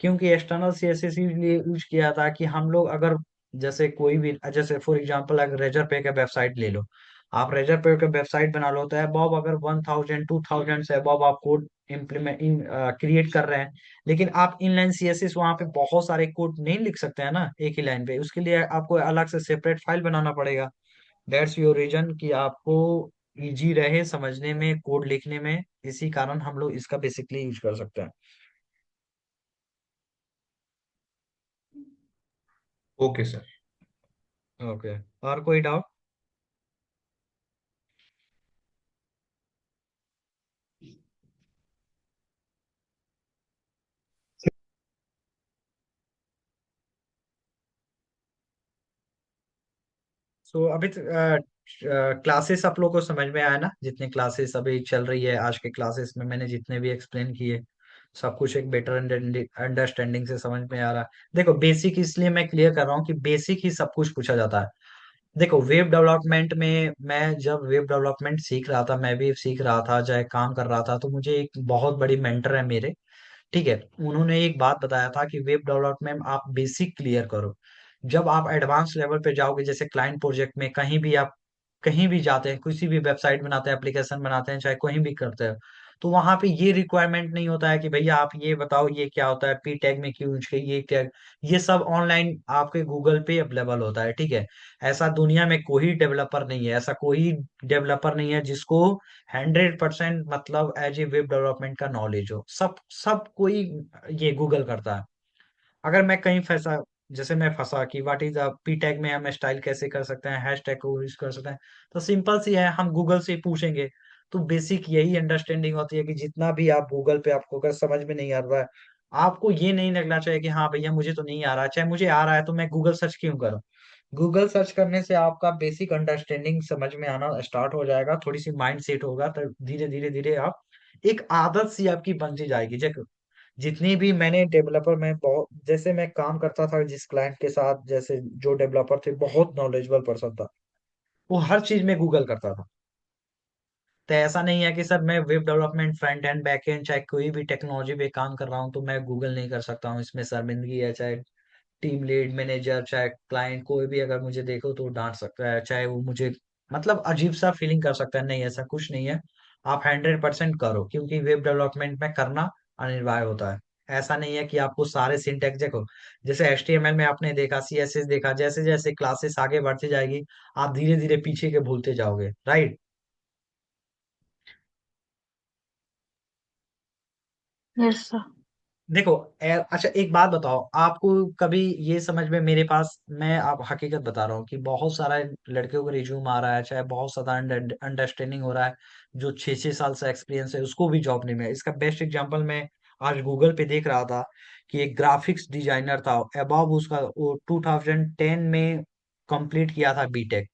Speaker 1: क्योंकि एक्सटर्नल सीएसएस इसलिए यूज किया था कि हम लोग अगर जैसे कोई भी, जैसे फॉर एग्जांपल अगर रेजर पे का वेबसाइट ले लो, आप रेजर पे का वेबसाइट बना लो, तो अबव अगर 1000 2000 से अबव आप कोड इम्प्लीमेंट क्रिएट कर रहे हैं, लेकिन आप इनलाइन सीएसएस वहां पे बहुत सारे कोड नहीं लिख सकते हैं ना एक ही लाइन पे, उसके लिए आपको अलग से सेपरेट फाइल बनाना पड़ेगा। दैट्स योर रीजन कि आपको इजी रहे समझने में, कोड लिखने में, इसी कारण हम लोग इसका बेसिकली यूज कर सकते हैं।
Speaker 13: Okay sir.
Speaker 1: ओके, और कोई डाउट? सो अभी क्लासेस आप लोग को समझ में आया ना? जितनी क्लासेस अभी चल रही है, आज के क्लासेस में मैंने जितने भी एक्सप्लेन किए, सब कुछ एक बेटर अंडरस्टैंडिंग से समझ में आ रहा है। देखो, बेसिक इसलिए मैं क्लियर कर रहा हूँ कि बेसिक ही सब कुछ पूछा जाता है। देखो, वेब डेवलपमेंट में मैं जब वेब डेवलपमेंट सीख रहा था, मैं भी सीख रहा था चाहे काम कर रहा था, तो मुझे एक बहुत बड़ी मेंटर है मेरे, ठीक है, उन्होंने एक बात बताया था कि वेब डेवलपमेंट आप बेसिक क्लियर करो, जब आप एडवांस लेवल पे जाओगे, जैसे क्लाइंट प्रोजेक्ट में कहीं भी आप कहीं भी जाते हैं, किसी भी वेबसाइट बनाते हैं, एप्लीकेशन बनाते हैं, चाहे कहीं भी करते हैं, तो वहां पे ये रिक्वायरमेंट नहीं होता है कि भैया आप ये बताओ ये क्या होता है, पी टैग में क्यों यूज किया, ये टैग, ये सब ऑनलाइन आपके गूगल पे अवेलेबल होता है, ठीक है। ऐसा दुनिया में कोई डेवलपर नहीं है, ऐसा कोई डेवलपर नहीं है जिसको 100% मतलब एज ए वेब डेवलपमेंट का नॉलेज हो। सब सब कोई ये गूगल करता है। अगर मैं कहीं फंसा, जैसे मैं फंसा कि व्हाट इज पी टैग में हम स्टाइल कैसे कर सकते हैं, हैश टैग को यूज कर सकते हैं, तो सिंपल सी है, हम गूगल से ही पूछेंगे। तो बेसिक यही अंडरस्टैंडिंग होती है कि जितना भी आप गूगल पे आपको अगर समझ में नहीं आ रहा है, आपको ये नहीं लगना चाहिए कि हाँ भैया मुझे तो नहीं आ रहा है, चाहे मुझे आ रहा है तो मैं गूगल सर्च क्यों करूँ। गूगल सर्च करने से आपका बेसिक अंडरस्टैंडिंग समझ में आना स्टार्ट हो जाएगा, थोड़ी सी माइंड सेट होगा, तो धीरे धीरे धीरे आप एक आदत सी आपकी बनती जाएगी। जितनी भी मैंने डेवलपर में बहुत, जैसे मैं काम करता था जिस क्लाइंट के साथ, जैसे जो डेवलपर थे बहुत नॉलेजेबल पर्सन था, वो हर चीज में गूगल करता था। तो ऐसा नहीं है कि सर मैं web development front end back and चाहे कोई भी टेक्नोलॉजी पे काम कर रहा हूँ तो मैं गूगल नहीं कर सकता हूँ, इसमें शर्मिंदगी है। चाहे टीम लीड, मैनेजर, चाहे क्लाइंट, कोई भी अगर मुझे देखो तो डांट सकता है, चाहे वो मुझे मतलब अजीब सा फीलिंग कर सकता है। नहीं, ऐसा कुछ नहीं है। आप 100% करो, क्योंकि वेब डेवलपमेंट में करना अनिवार्य होता है। ऐसा नहीं है कि आपको सारे सिंटेक्स देखो, जैसे एचटीएमएल में आपने देखा, सीएसएस देखा, जैसे जैसे क्लासेस आगे बढ़ती जाएगी आप धीरे धीरे पीछे के भूलते जाओगे, राइट।
Speaker 4: Yes sir.
Speaker 1: देखो, अच्छा एक बात बताओ, आपको कभी ये समझ में, मेरे पास, मैं आप हकीकत बता रहा हूँ कि बहुत सारा लड़कियों को रिज्यूम आ रहा है, चाहे बहुत सारा अंडरस्टैंडिंग हो रहा है, जो 6 6 साल से एक्सपीरियंस है उसको भी जॉब नहीं मिला। इसका बेस्ट एग्जांपल मैं आज गूगल पे देख रहा था कि एक ग्राफिक्स डिजाइनर था, अबव उसका वो 2010 में कंप्लीट किया था बीटेक।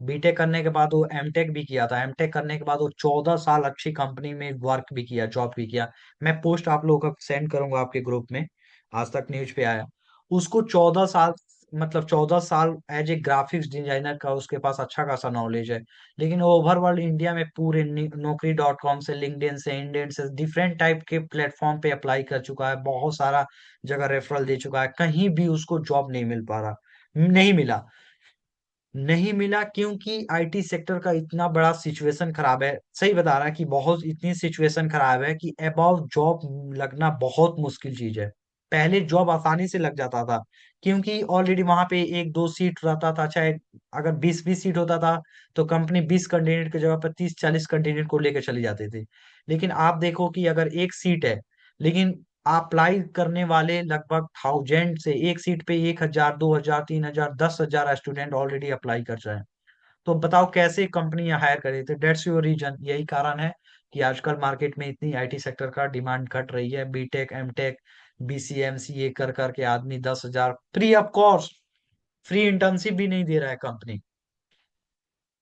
Speaker 1: बीटेक करने के बाद वो एमटेक भी किया था, एमटेक करने के बाद वो 14 साल अच्छी कंपनी में वर्क भी किया, जॉब भी किया। मैं पोस्ट आप लोगों को सेंड करूंगा आपके ग्रुप में, आज तक न्यूज पे आया। उसको 14 साल, मतलब 14 साल एज ए ग्राफिक्स डिजाइनर का उसके पास अच्छा खासा नॉलेज है। लेकिन वो ओवरऑल इंडिया में पूरे नौकरी.com से, लिंक्डइन से, इंडेड से, डिफरेंट टाइप के प्लेटफॉर्म पे अप्लाई कर चुका है, बहुत सारा जगह रेफरल दे चुका है, कहीं भी उसको जॉब नहीं मिल पा रहा, नहीं मिला। नहीं मिला क्योंकि आईटी सेक्टर का इतना बड़ा सिचुएशन खराब है, सही बता रहा है कि बहुत इतनी सिचुएशन खराब है कि अबाउट जॉब लगना बहुत मुश्किल चीज है। पहले जॉब आसानी से लग जाता था, क्योंकि ऑलरेडी वहां पे 1 2 सीट रहता था, चाहे अगर 20 20 सीट होता था तो कंपनी 20 कैंडिडेट की जगह पर 30 40 कैंडिडेट को लेकर चली जाती थी। लेकिन आप देखो कि अगर एक सीट है, लेकिन अप्लाई करने वाले लगभग 1000 से, एक सीट पे 1000 2000 3000 10,000 स्टूडेंट ऑलरेडी अप्लाई कर रहे हैं। तो बताओ कैसे कंपनी हायर करे, तो डेट्स योर रीजन। यही कारण है कि आजकल मार्केट में इतनी आईटी सेक्टर का डिमांड घट रही है। बीटेक, एमटेक, बीसीए, एमसीए कर करके आदमी 10,000 free of course, free internship भी नहीं दे रहा है कंपनी।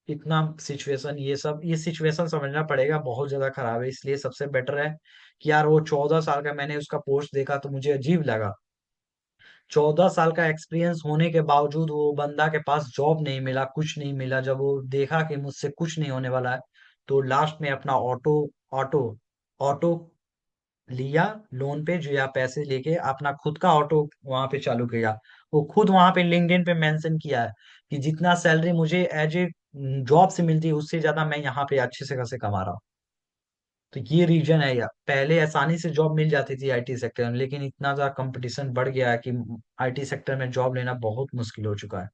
Speaker 1: इतना सिचुएशन, ये सिचुएशन समझना पड़ेगा, बहुत ज्यादा खराब है। इसलिए सबसे बेटर है कि यार, वो 14 साल का, मैंने उसका पोस्ट देखा तो मुझे अजीब लगा। 14 साल का एक्सपीरियंस होने के बावजूद वो बंदा के पास जॉब नहीं मिला, कुछ नहीं मिला। जब वो देखा कि मुझसे कुछ नहीं होने वाला है, तो लास्ट में अपना ऑटो ऑटो ऑटो लिया लोन पे, जो या पैसे लेके अपना खुद का ऑटो वहां पे चालू किया। वो खुद वहां पे लिंक्डइन पे मेंशन किया है कि जितना सैलरी मुझे एज ए जॉब से मिलती है, उससे ज्यादा मैं यहाँ पे अच्छे से खासे कमा रहा हूँ। तो ये रीजन है यार। पहले आसानी से जॉब मिल जाती थी आईटी सेक्टर में, लेकिन इतना ज्यादा कंपटीशन बढ़ गया है कि आईटी सेक्टर में जॉब लेना बहुत मुश्किल हो चुका है।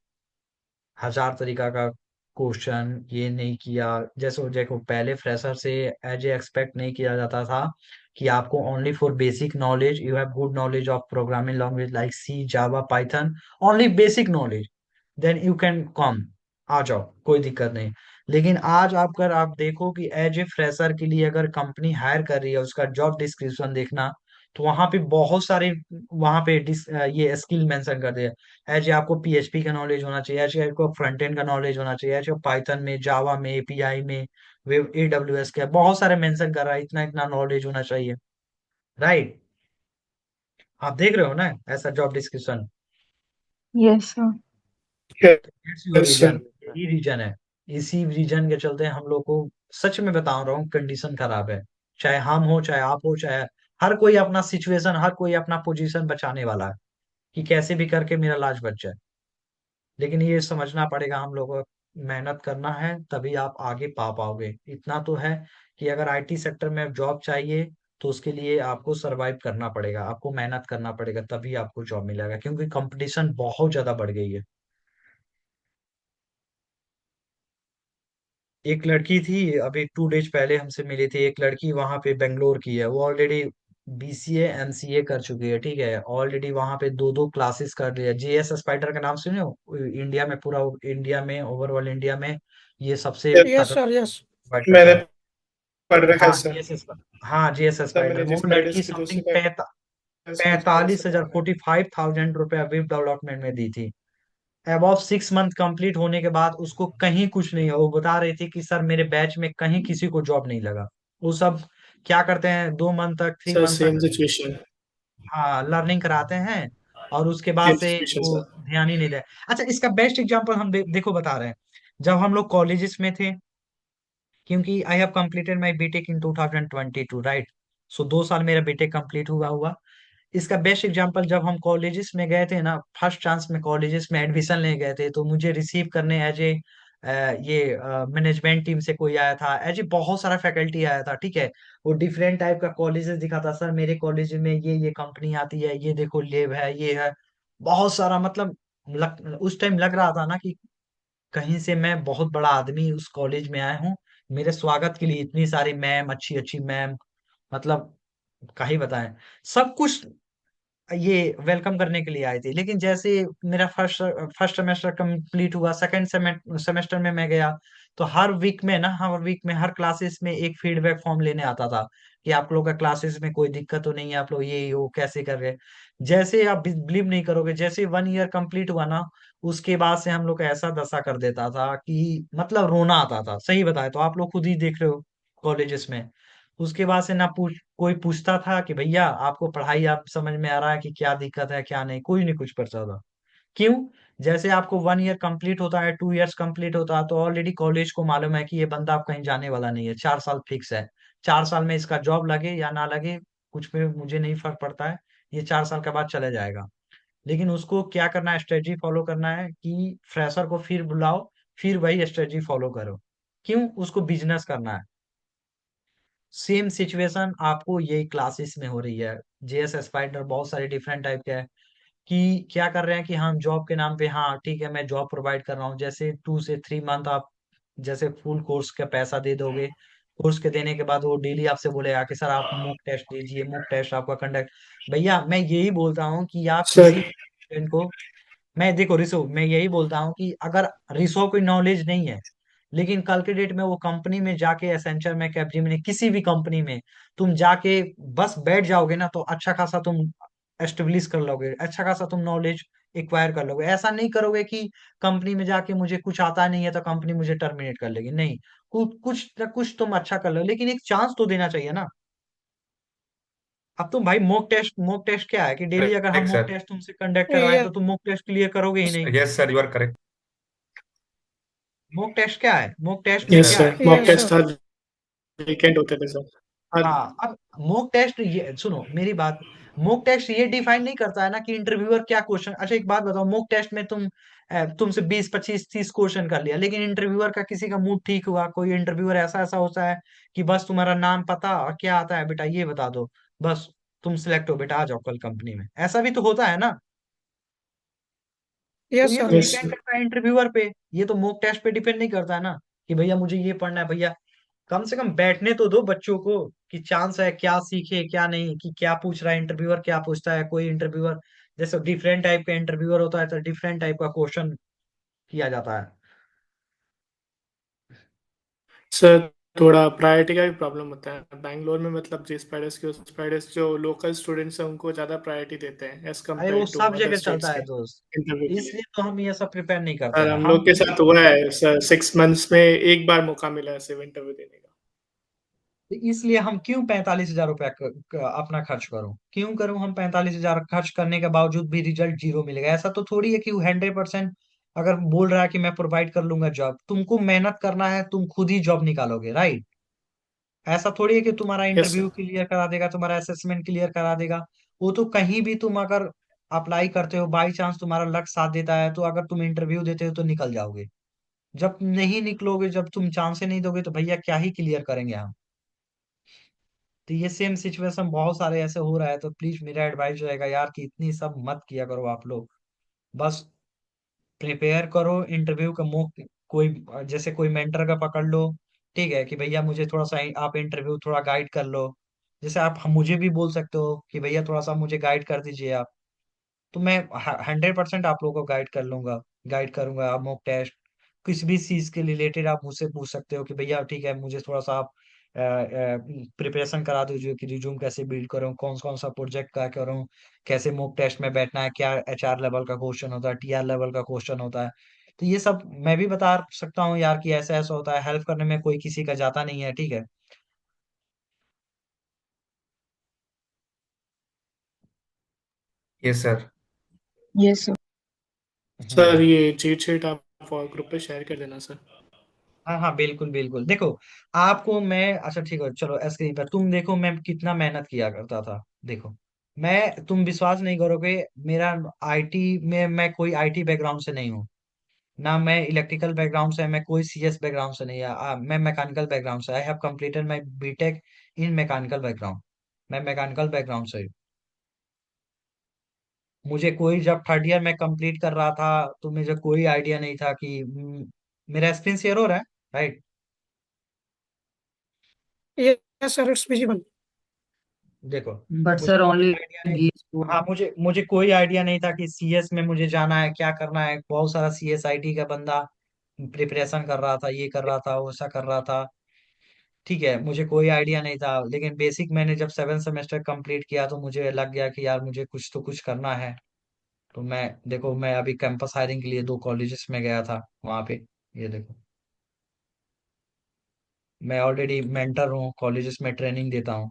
Speaker 1: हजार तरीका का क्वेश्चन, ये नहीं किया, जैसे देखो पहले फ्रेशर से एज ए एक्सपेक्ट नहीं किया जाता था कि आपको only for basic knowledge, you have good knowledge of programming language like C, Java, Python, only basic knowledge, then you can come, आ जाओ, कोई दिक्कत नहीं। लेकिन आज आप अगर आप देखो कि एज ए फ्रेशर के लिए अगर कंपनी हायर कर रही है, उसका जॉब डिस्क्रिप्शन देखना, तो वहां पे बहुत सारे, वहां पे ये स्किल मेंशन कर दिया। एज आपको पीएचपी का नॉलेज होना चाहिए, एज आपको फ्रंट एंड का नॉलेज होना चाहिए, एज पाइथन में, जावा में, एपीआई में, वेब, एडब्ल्यूएस का बहुत सारे मेंशन कर रहा है, इतना इतना नॉलेज होना चाहिए। राइट? आप देख रहे हो ना ऐसा job description?
Speaker 8: Yes sir.
Speaker 1: It's your
Speaker 10: Yes,
Speaker 1: reason,
Speaker 10: sir.
Speaker 1: यही रीजन है। इसी रीजन के चलते हम लोग को, सच में बता रहा हूँ, कंडीशन खराब है। चाहे हम हो, चाहे आप हो, चाहे हर कोई अपना सिचुएशन, हर कोई अपना पोजीशन बचाने वाला है कि कैसे भी करके मेरा लाज बच जाए। लेकिन ये समझना पड़ेगा हम लोगों को, मेहनत करना है तभी आप आगे पा पाओगे। इतना तो है कि अगर आईटी सेक्टर में जॉब चाहिए, तो उसके लिए आपको सरवाइव करना पड़ेगा, आपको मेहनत करना पड़ेगा, तभी आपको जॉब मिलेगा, क्योंकि कंपटीशन बहुत ज्यादा बढ़ गई है। एक लड़की थी, अभी 2 डेज पहले हमसे मिली थी, एक लड़की वहां पे बेंगलोर की है, वो ऑलरेडी बीसीए एमसीए कर चुकी है, ठीक है, ऑलरेडी वहां पे दो दो क्लासेस कर रही है। जेएस स्पाइडर का नाम सुने हो? इंडिया में, पूरा इंडिया में, ओवरऑल इंडिया में ये सबसे
Speaker 9: यस
Speaker 1: तगड़ा
Speaker 9: सर, यस।
Speaker 1: प्रोवाइड
Speaker 10: मैंने
Speaker 1: करता है।
Speaker 10: पढ़ रखा है
Speaker 1: हाँ
Speaker 10: सर।
Speaker 1: जीएस, हाँ जीएस
Speaker 10: सर
Speaker 1: स्पाइडर,
Speaker 10: मैंने
Speaker 1: वो
Speaker 10: जिस
Speaker 1: लड़की
Speaker 10: स्पाइडर्स की
Speaker 1: समथिंग
Speaker 10: दूसरी बैच में स्पाइडर से
Speaker 1: 45,000,
Speaker 10: पढ़ा है।
Speaker 1: 45,000 रुपया वेब डेवलपमेंट में दी थी। अबाउ 6 मंथ कंप्लीट होने के बाद उसको कहीं कुछ नहीं है। वो बता रही थी कि सर मेरे बैच में कहीं किसी को जॉब नहीं लगा। वो सब क्या करते हैं, 2 मंथ तक, थ्री
Speaker 10: सर
Speaker 1: मंथ तक,
Speaker 10: सेम सिचुएशन।
Speaker 1: हाँ, लर्निंग कराते हैं, और उसके बाद
Speaker 10: सेम
Speaker 1: से
Speaker 10: सिचुएशन
Speaker 1: वो
Speaker 10: सर।
Speaker 1: ध्यान ही नहीं दे। अच्छा, इसका बेस्ट एग्जांपल हम देखो बता रहे हैं। जब हम लोग कॉलेजेस में थे, क्योंकि I have completed my BTech in 2022, right? So 2 साल मेरा बीटेक कंप्लीट हुआ। इसका बेस्ट एग्जांपल, जब हम कॉलेजेस में गए थे ना, फर्स्ट चांस में कॉलेजेस में एडमिशन ले गए थे, तो मुझे रिसीव करने एज ए ये मैनेजमेंट टीम से कोई आया था, एज ए बहुत सारा फैकल्टी आया था, ठीक है। वो डिफरेंट टाइप का कॉलेजेस दिखाता, सर मेरे कॉलेज में ये कंपनी आती है, ये देखो लैब है, ये है, बहुत सारा, मतलब उस टाइम लग रहा था ना कि कहीं से मैं बहुत बड़ा आदमी उस कॉलेज में आया हूँ, मेरे स्वागत के लिए इतनी सारी मैम, अच्छी अच्छी मैम, मतलब क्या ही बताएं, सब कुछ ये वेलकम करने के लिए आई थी। लेकिन जैसे मेरा फर्स्ट फर्स्ट सेमेस्टर कंप्लीट हुआ, सेकंड सेमेस्टर में मैं गया, तो हर वीक में, हर क्लासेस में एक फीडबैक फॉर्म लेने आता था कि आप लोगों का क्लासेस में कोई दिक्कत तो नहीं है, आप लोग ये वो कैसे कर रहे हैं। जैसे आप बिलीव नहीं करोगे, जैसे 1 ईयर कंप्लीट हुआ ना, उसके बाद से हम लोग का ऐसा दशा कर देता था कि मतलब रोना आता था, सही बताए तो, आप लोग खुद ही देख रहे हो कॉलेजेस में। उसके बाद से ना कोई पूछता था कि भैया आपको पढ़ाई आप समझ में आ रहा है कि क्या दिक्कत है क्या नहीं, कोई नहीं कुछ पूछता था। क्यों? जैसे आपको 1 ईयर कंप्लीट होता है, 2 ईयर्स कंप्लीट होता है, तो ऑलरेडी कॉलेज को मालूम है कि ये बंदा आप कहीं जाने वाला नहीं है, 4 साल फिक्स है। 4 साल में इसका जॉब लगे या ना लगे, कुछ पे मुझे नहीं फर्क पड़ता है, ये 4 साल के बाद चले जाएगा। लेकिन उसको क्या करना है, स्ट्रेटजी फॉलो करना है कि फ्रेशर को फिर बुलाओ, फिर वही स्ट्रेटजी फॉलो करो। क्यों? उसको बिजनेस करना है। सेम सिचुएशन आपको यही क्लासेस में हो रही है। जेएस स्पाइडर बहुत सारे डिफरेंट टाइप के हैं कि क्या कर रहे हैं कि हम जॉब के नाम पे, हाँ ठीक है मैं जॉब प्रोवाइड कर रहा हूँ, जैसे 2 से 3 मंथ आप जैसे फुल कोर्स का पैसा दे दोगे, कोर्स के देने के बाद वो डेली आपसे बोलेगा कि सर आप मॉक टेस्ट दीजिए, मॉक टेस्ट आपका कंडक्ट। भैया मैं यही बोलता हूँ कि आप
Speaker 10: सर
Speaker 1: किसी स्टूडेंट को, मैं देखो रिसो, मैं यही बोलता हूँ कि अगर रिसो कोई नॉलेज नहीं है, लेकिन कल के डेट में वो कंपनी में जाके एसेंचर में, कैपजेमिनी, किसी भी कंपनी में तुम जाके बस बैठ जाओगे ना, तो अच्छा खासा तुम एस्टेब्लिश कर लोगे, अच्छा खासा तुम नॉलेज एक्वायर कर लोगे। ऐसा नहीं करोगे कि कंपनी में जाके मुझे कुछ आता नहीं है तो कंपनी मुझे टर्मिनेट कर लेगी, नहीं। कुछ ना कुछ तुम अच्छा कर लो, लेकिन एक चांस तो देना चाहिए ना। अब तुम भाई मॉक टेस्ट क्या है कि डेली अगर हम
Speaker 13: करेक्ट
Speaker 1: मॉक
Speaker 13: सर।
Speaker 1: टेस्ट तुमसे कंडक्ट करवाएं
Speaker 9: Yes,
Speaker 1: तो तुम मॉक टेस्ट क्लियर करोगे ही नहीं।
Speaker 13: Yes sir, you are correct.
Speaker 1: Mock test क्या है? मॉक टेस्ट में
Speaker 10: यस
Speaker 1: क्या
Speaker 13: सर,
Speaker 1: है?
Speaker 10: Sir mock
Speaker 9: yes,
Speaker 10: test
Speaker 9: sir.
Speaker 10: हर वीकेंड होते थे सर। हर
Speaker 1: हाँ, अब मॉक टेस्ट, ये सुनो मेरी बात, मॉक टेस्ट ये डिफाइन नहीं करता है ना कि इंटरव्यूअर क्या क्वेश्चन। अच्छा एक बात बताओ, मॉक टेस्ट में तुमसे 20 25 30 क्वेश्चन कर लिया, लेकिन इंटरव्यूअर का किसी का मूड ठीक हुआ, कोई इंटरव्यूअर ऐसा ऐसा होता है कि बस तुम्हारा नाम पता और क्या आता है बेटा ये बता दो, बस तुम सिलेक्ट हो बेटा, आ जाओ कल कंपनी में, ऐसा भी तो होता है ना। तो
Speaker 9: Yes,
Speaker 1: ये
Speaker 9: sir.
Speaker 1: तो
Speaker 10: यस
Speaker 1: डिपेंड
Speaker 10: सर।
Speaker 1: करता है इंटरव्यूअर पे, ये तो मॉक टेस्ट पे डिपेंड नहीं करता है ना कि भैया मुझे ये पढ़ना है भैया। कम से कम बैठने तो दो बच्चों को कि चांस है क्या सीखे क्या नहीं, कि क्या पूछ रहा है इंटरव्यूअर, क्या पूछता है कोई इंटरव्यूअर। जैसे डिफरेंट टाइप का इंटरव्यूअर होता है तो डिफरेंट टाइप का क्वेश्चन किया जाता है।
Speaker 10: सर थोड़ा प्रायोरिटी का भी प्रॉब्लम होता है बैंगलोर में, मतलब जिस पैडेस के उस पैडेस जो लोकल स्टूडेंट्स हैं उनको ज़्यादा प्रायोरिटी देते हैं एज
Speaker 1: अरे वो
Speaker 10: कम्पेयर टू
Speaker 1: सब
Speaker 10: अदर
Speaker 1: जगह
Speaker 10: स्टेट्स
Speaker 1: चलता
Speaker 10: के
Speaker 1: है दोस्त,
Speaker 10: इंटरव्यू के लिए।
Speaker 1: इसलिए तो हम ये सब प्रिपेयर नहीं करते
Speaker 10: सर
Speaker 1: हैं
Speaker 10: हम
Speaker 1: हम।
Speaker 10: लोग के साथ हुआ है सर, 6 मंथ्स में एक बार मौका मिला है सिर्फ इंटरव्यू देने का।
Speaker 1: तो इसलिए हम क्यों 45,000 रुपया अपना खर्च करूं, क्यों करूं हम 45,000 खर्च करने के बावजूद भी रिजल्ट जीरो मिलेगा? ऐसा तो थोड़ी है कि वो 100% अगर बोल रहा है कि मैं प्रोवाइड कर लूंगा जॉब, तुमको मेहनत करना है, तुम खुद ही जॉब निकालोगे, राइट? ऐसा थोड़ी है कि तुम्हारा
Speaker 10: यस
Speaker 1: इंटरव्यू
Speaker 10: सर।
Speaker 1: क्लियर करा देगा, तुम्हारा असेसमेंट क्लियर करा देगा। वो तो कहीं भी तुम अगर अप्लाई करते हो, बाई चांस तुम्हारा लक साथ देता है, तो अगर तुम इंटरव्यू देते हो तो निकल जाओगे। जब नहीं निकलोगे, जब तुम चांस ही नहीं दोगे, तो भैया क्या ही क्लियर करेंगे हम। तो ये सेम सिचुएशन बहुत सारे ऐसे हो रहा है, तो प्लीज मेरा एडवाइस रहेगा यार कि इतनी सब मत किया करो आप लोग। बस प्रिपेयर करो इंटरव्यू का मुंह, कोई जैसे कोई मेंटर का पकड़ लो, ठीक है कि भैया मुझे थोड़ा सा आप इंटरव्यू थोड़ा गाइड कर लो। जैसे आप मुझे भी बोल सकते हो कि भैया थोड़ा सा मुझे गाइड कर दीजिए आप, तो मैं 100% आप लोगों को गाइड कर लूंगा, गाइड करूंगा। आप मॉक टेस्ट किसी भी चीज के रिलेटेड आप मुझसे पूछ सकते हो कि भैया ठीक है मुझे थोड़ा सा आप प्रिपरेशन करा दीजिए कि रिज्यूम कैसे बिल्ड करूँ, कौन कौन सा प्रोजेक्ट क्या करूँ, कैसे मॉक टेस्ट में बैठना है, क्या HR लेवल का क्वेश्चन होता है, TR लेवल का क्वेश्चन होता है। तो ये सब मैं भी बता सकता हूँ यार कि ऐसा ऐसा होता है, हेल्प करने में कोई किसी का जाता नहीं है, ठीक है।
Speaker 13: Yes sir.
Speaker 8: Yes sir.
Speaker 10: Sir
Speaker 1: hmm.
Speaker 10: ये चीट शीट आप ग्रुप पे शेयर कर देना सर।
Speaker 1: हाँ हाँ बिल्कुल बिल्कुल, देखो आपको मैं, अच्छा ठीक है चलो स्क्रीन पर तुम देखो मैं कितना मेहनत किया करता था। देखो मैं, तुम विश्वास नहीं करोगे, मेरा IT में, मैं कोई IT बैकग्राउंड से नहीं हूँ, ना मैं इलेक्ट्रिकल बैकग्राउंड से, मैं कोई CS बैकग्राउंड से नहीं है, मैं मैकेनिकल बैकग्राउंड से, आई have completed my BTech in mechanical background. मैं मैकेनिकल बैकग्राउंड से हूँ। मुझे कोई, जब 3rd ईयर में कंप्लीट कर रहा था तो मुझे कोई आइडिया नहीं था कि मेरा स्क्रीन शेयर हो रहा है, right?
Speaker 9: Yes, sir. It's visible.
Speaker 1: देखो
Speaker 5: बट
Speaker 1: मुझे
Speaker 5: सर
Speaker 1: कोई
Speaker 5: ओनली
Speaker 1: आइडिया नहीं,
Speaker 5: वी स्कोर।
Speaker 1: हाँ मुझे मुझे कोई आइडिया नहीं था कि CS में मुझे जाना है, क्या करना है। बहुत सारा CSIT का बंदा प्रिपरेशन कर रहा था, ये कर रहा था, वैसा कर रहा था, ठीक है। मुझे कोई आइडिया नहीं था, लेकिन बेसिक मैंने जब 7 सेमेस्टर कंप्लीट किया तो मुझे लग गया कि यार मुझे कुछ तो कुछ करना है। तो मैं, देखो मैं अभी कैंपस हायरिंग के लिए 2 कॉलेजेस में गया था वहां पे, ये देखो मैं ऑलरेडी मेंटर हूँ, कॉलेजेस में ट्रेनिंग देता हूँ।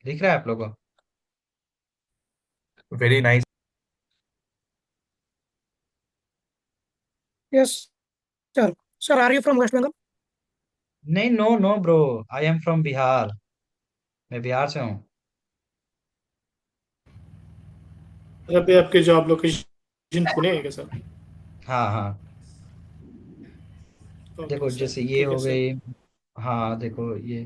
Speaker 1: दिख रहा है आप लोगों को?
Speaker 13: Very nice.
Speaker 9: Yes, sir. Sir, are you from West Bengal?
Speaker 1: नहीं, no no bro, I am from Bihar, मैं बिहार से हूँ।
Speaker 10: सर अभी आपकी जॉब लोकेशन पुणे है क्या सर?
Speaker 1: हाँ हाँ,
Speaker 10: ओके
Speaker 1: देखो
Speaker 10: सर,
Speaker 1: जैसे ये
Speaker 10: ठीक है
Speaker 1: हो
Speaker 10: सर।
Speaker 1: गई, हाँ देखो ये,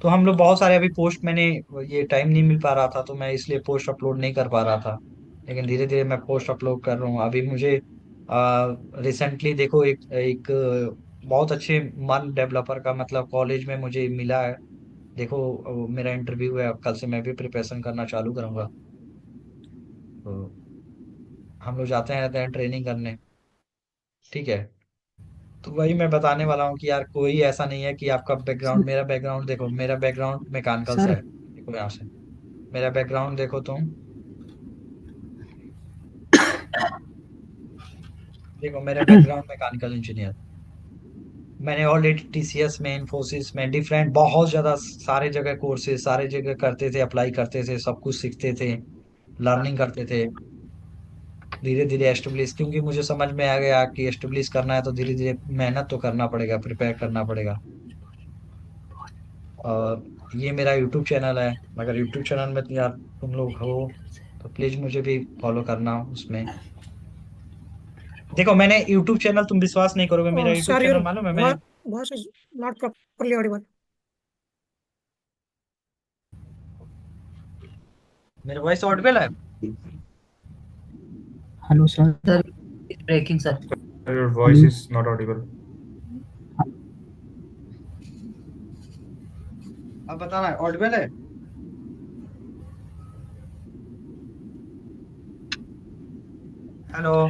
Speaker 1: तो हम लोग बहुत सारे अभी पोस्ट, मैंने ये टाइम नहीं मिल पा रहा था तो मैं इसलिए पोस्ट अपलोड नहीं कर पा रहा था, लेकिन धीरे धीरे मैं पोस्ट अपलोड कर रहा हूँ। अभी मुझे रिसेंटली देखो एक एक बहुत अच्छे मन डेवलपर का मतलब कॉलेज में मुझे मिला है। देखो मेरा इंटरव्यू है, अब कल से मैं भी प्रिपरेशन करना चालू करूंगा। तो हम लोग जाते रहते हैं ट्रेनिंग करने, ठीक है। तो वही मैं बताने वाला हूँ कि यार कोई ऐसा नहीं है कि आपका बैकग्राउंड, मेरा बैकग्राउंड देखो, मेरा बैकग्राउंड मैकेनिकल से
Speaker 5: सर
Speaker 1: है, देखो यहाँ से मेरा बैकग्राउंड देखो तुम, देखो मेरा बैकग्राउंड मैकेनिकल इंजीनियर। मैंने ऑलरेडी टीसीएस में, इन्फोसिस में, डिफरेंट बहुत ज्यादा सारे जगह कोर्सेज सारे जगह करते थे, अप्लाई करते थे, सब कुछ सीखते थे, लर्निंग करते थे। धीरे धीरे एस्टेब्लिश, क्योंकि मुझे समझ में आ गया कि एस्टेब्लिश करना है तो धीरे धीरे मेहनत तो करना पड़ेगा, प्रिपेयर करना पड़ेगा। और ये मेरा यूट्यूब चैनल है, अगर यूट्यूब चैनल में यार तुम लोग हो तो प्लीज मुझे भी फॉलो करना उसमें। देखो मैंने यूट्यूब चैनल, तुम विश्वास नहीं करोगे, मेरा यूट्यूब
Speaker 9: Sir,
Speaker 1: चैनल
Speaker 9: your
Speaker 1: मालूम है मैंने,
Speaker 9: voice is not properly audible.
Speaker 1: मेरा वॉइस ऑडिबल है?
Speaker 5: Hello sir. Sir breaking sir.
Speaker 13: Your voice is not audible.
Speaker 1: अब बताना, ऑडिबल है? Hello.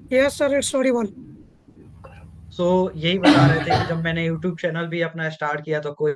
Speaker 9: Yes, sir, it's audible.
Speaker 1: So यही बता रहे थे कि जब मैंने यूट्यूब चैनल भी अपना स्टार्ट किया तो कोई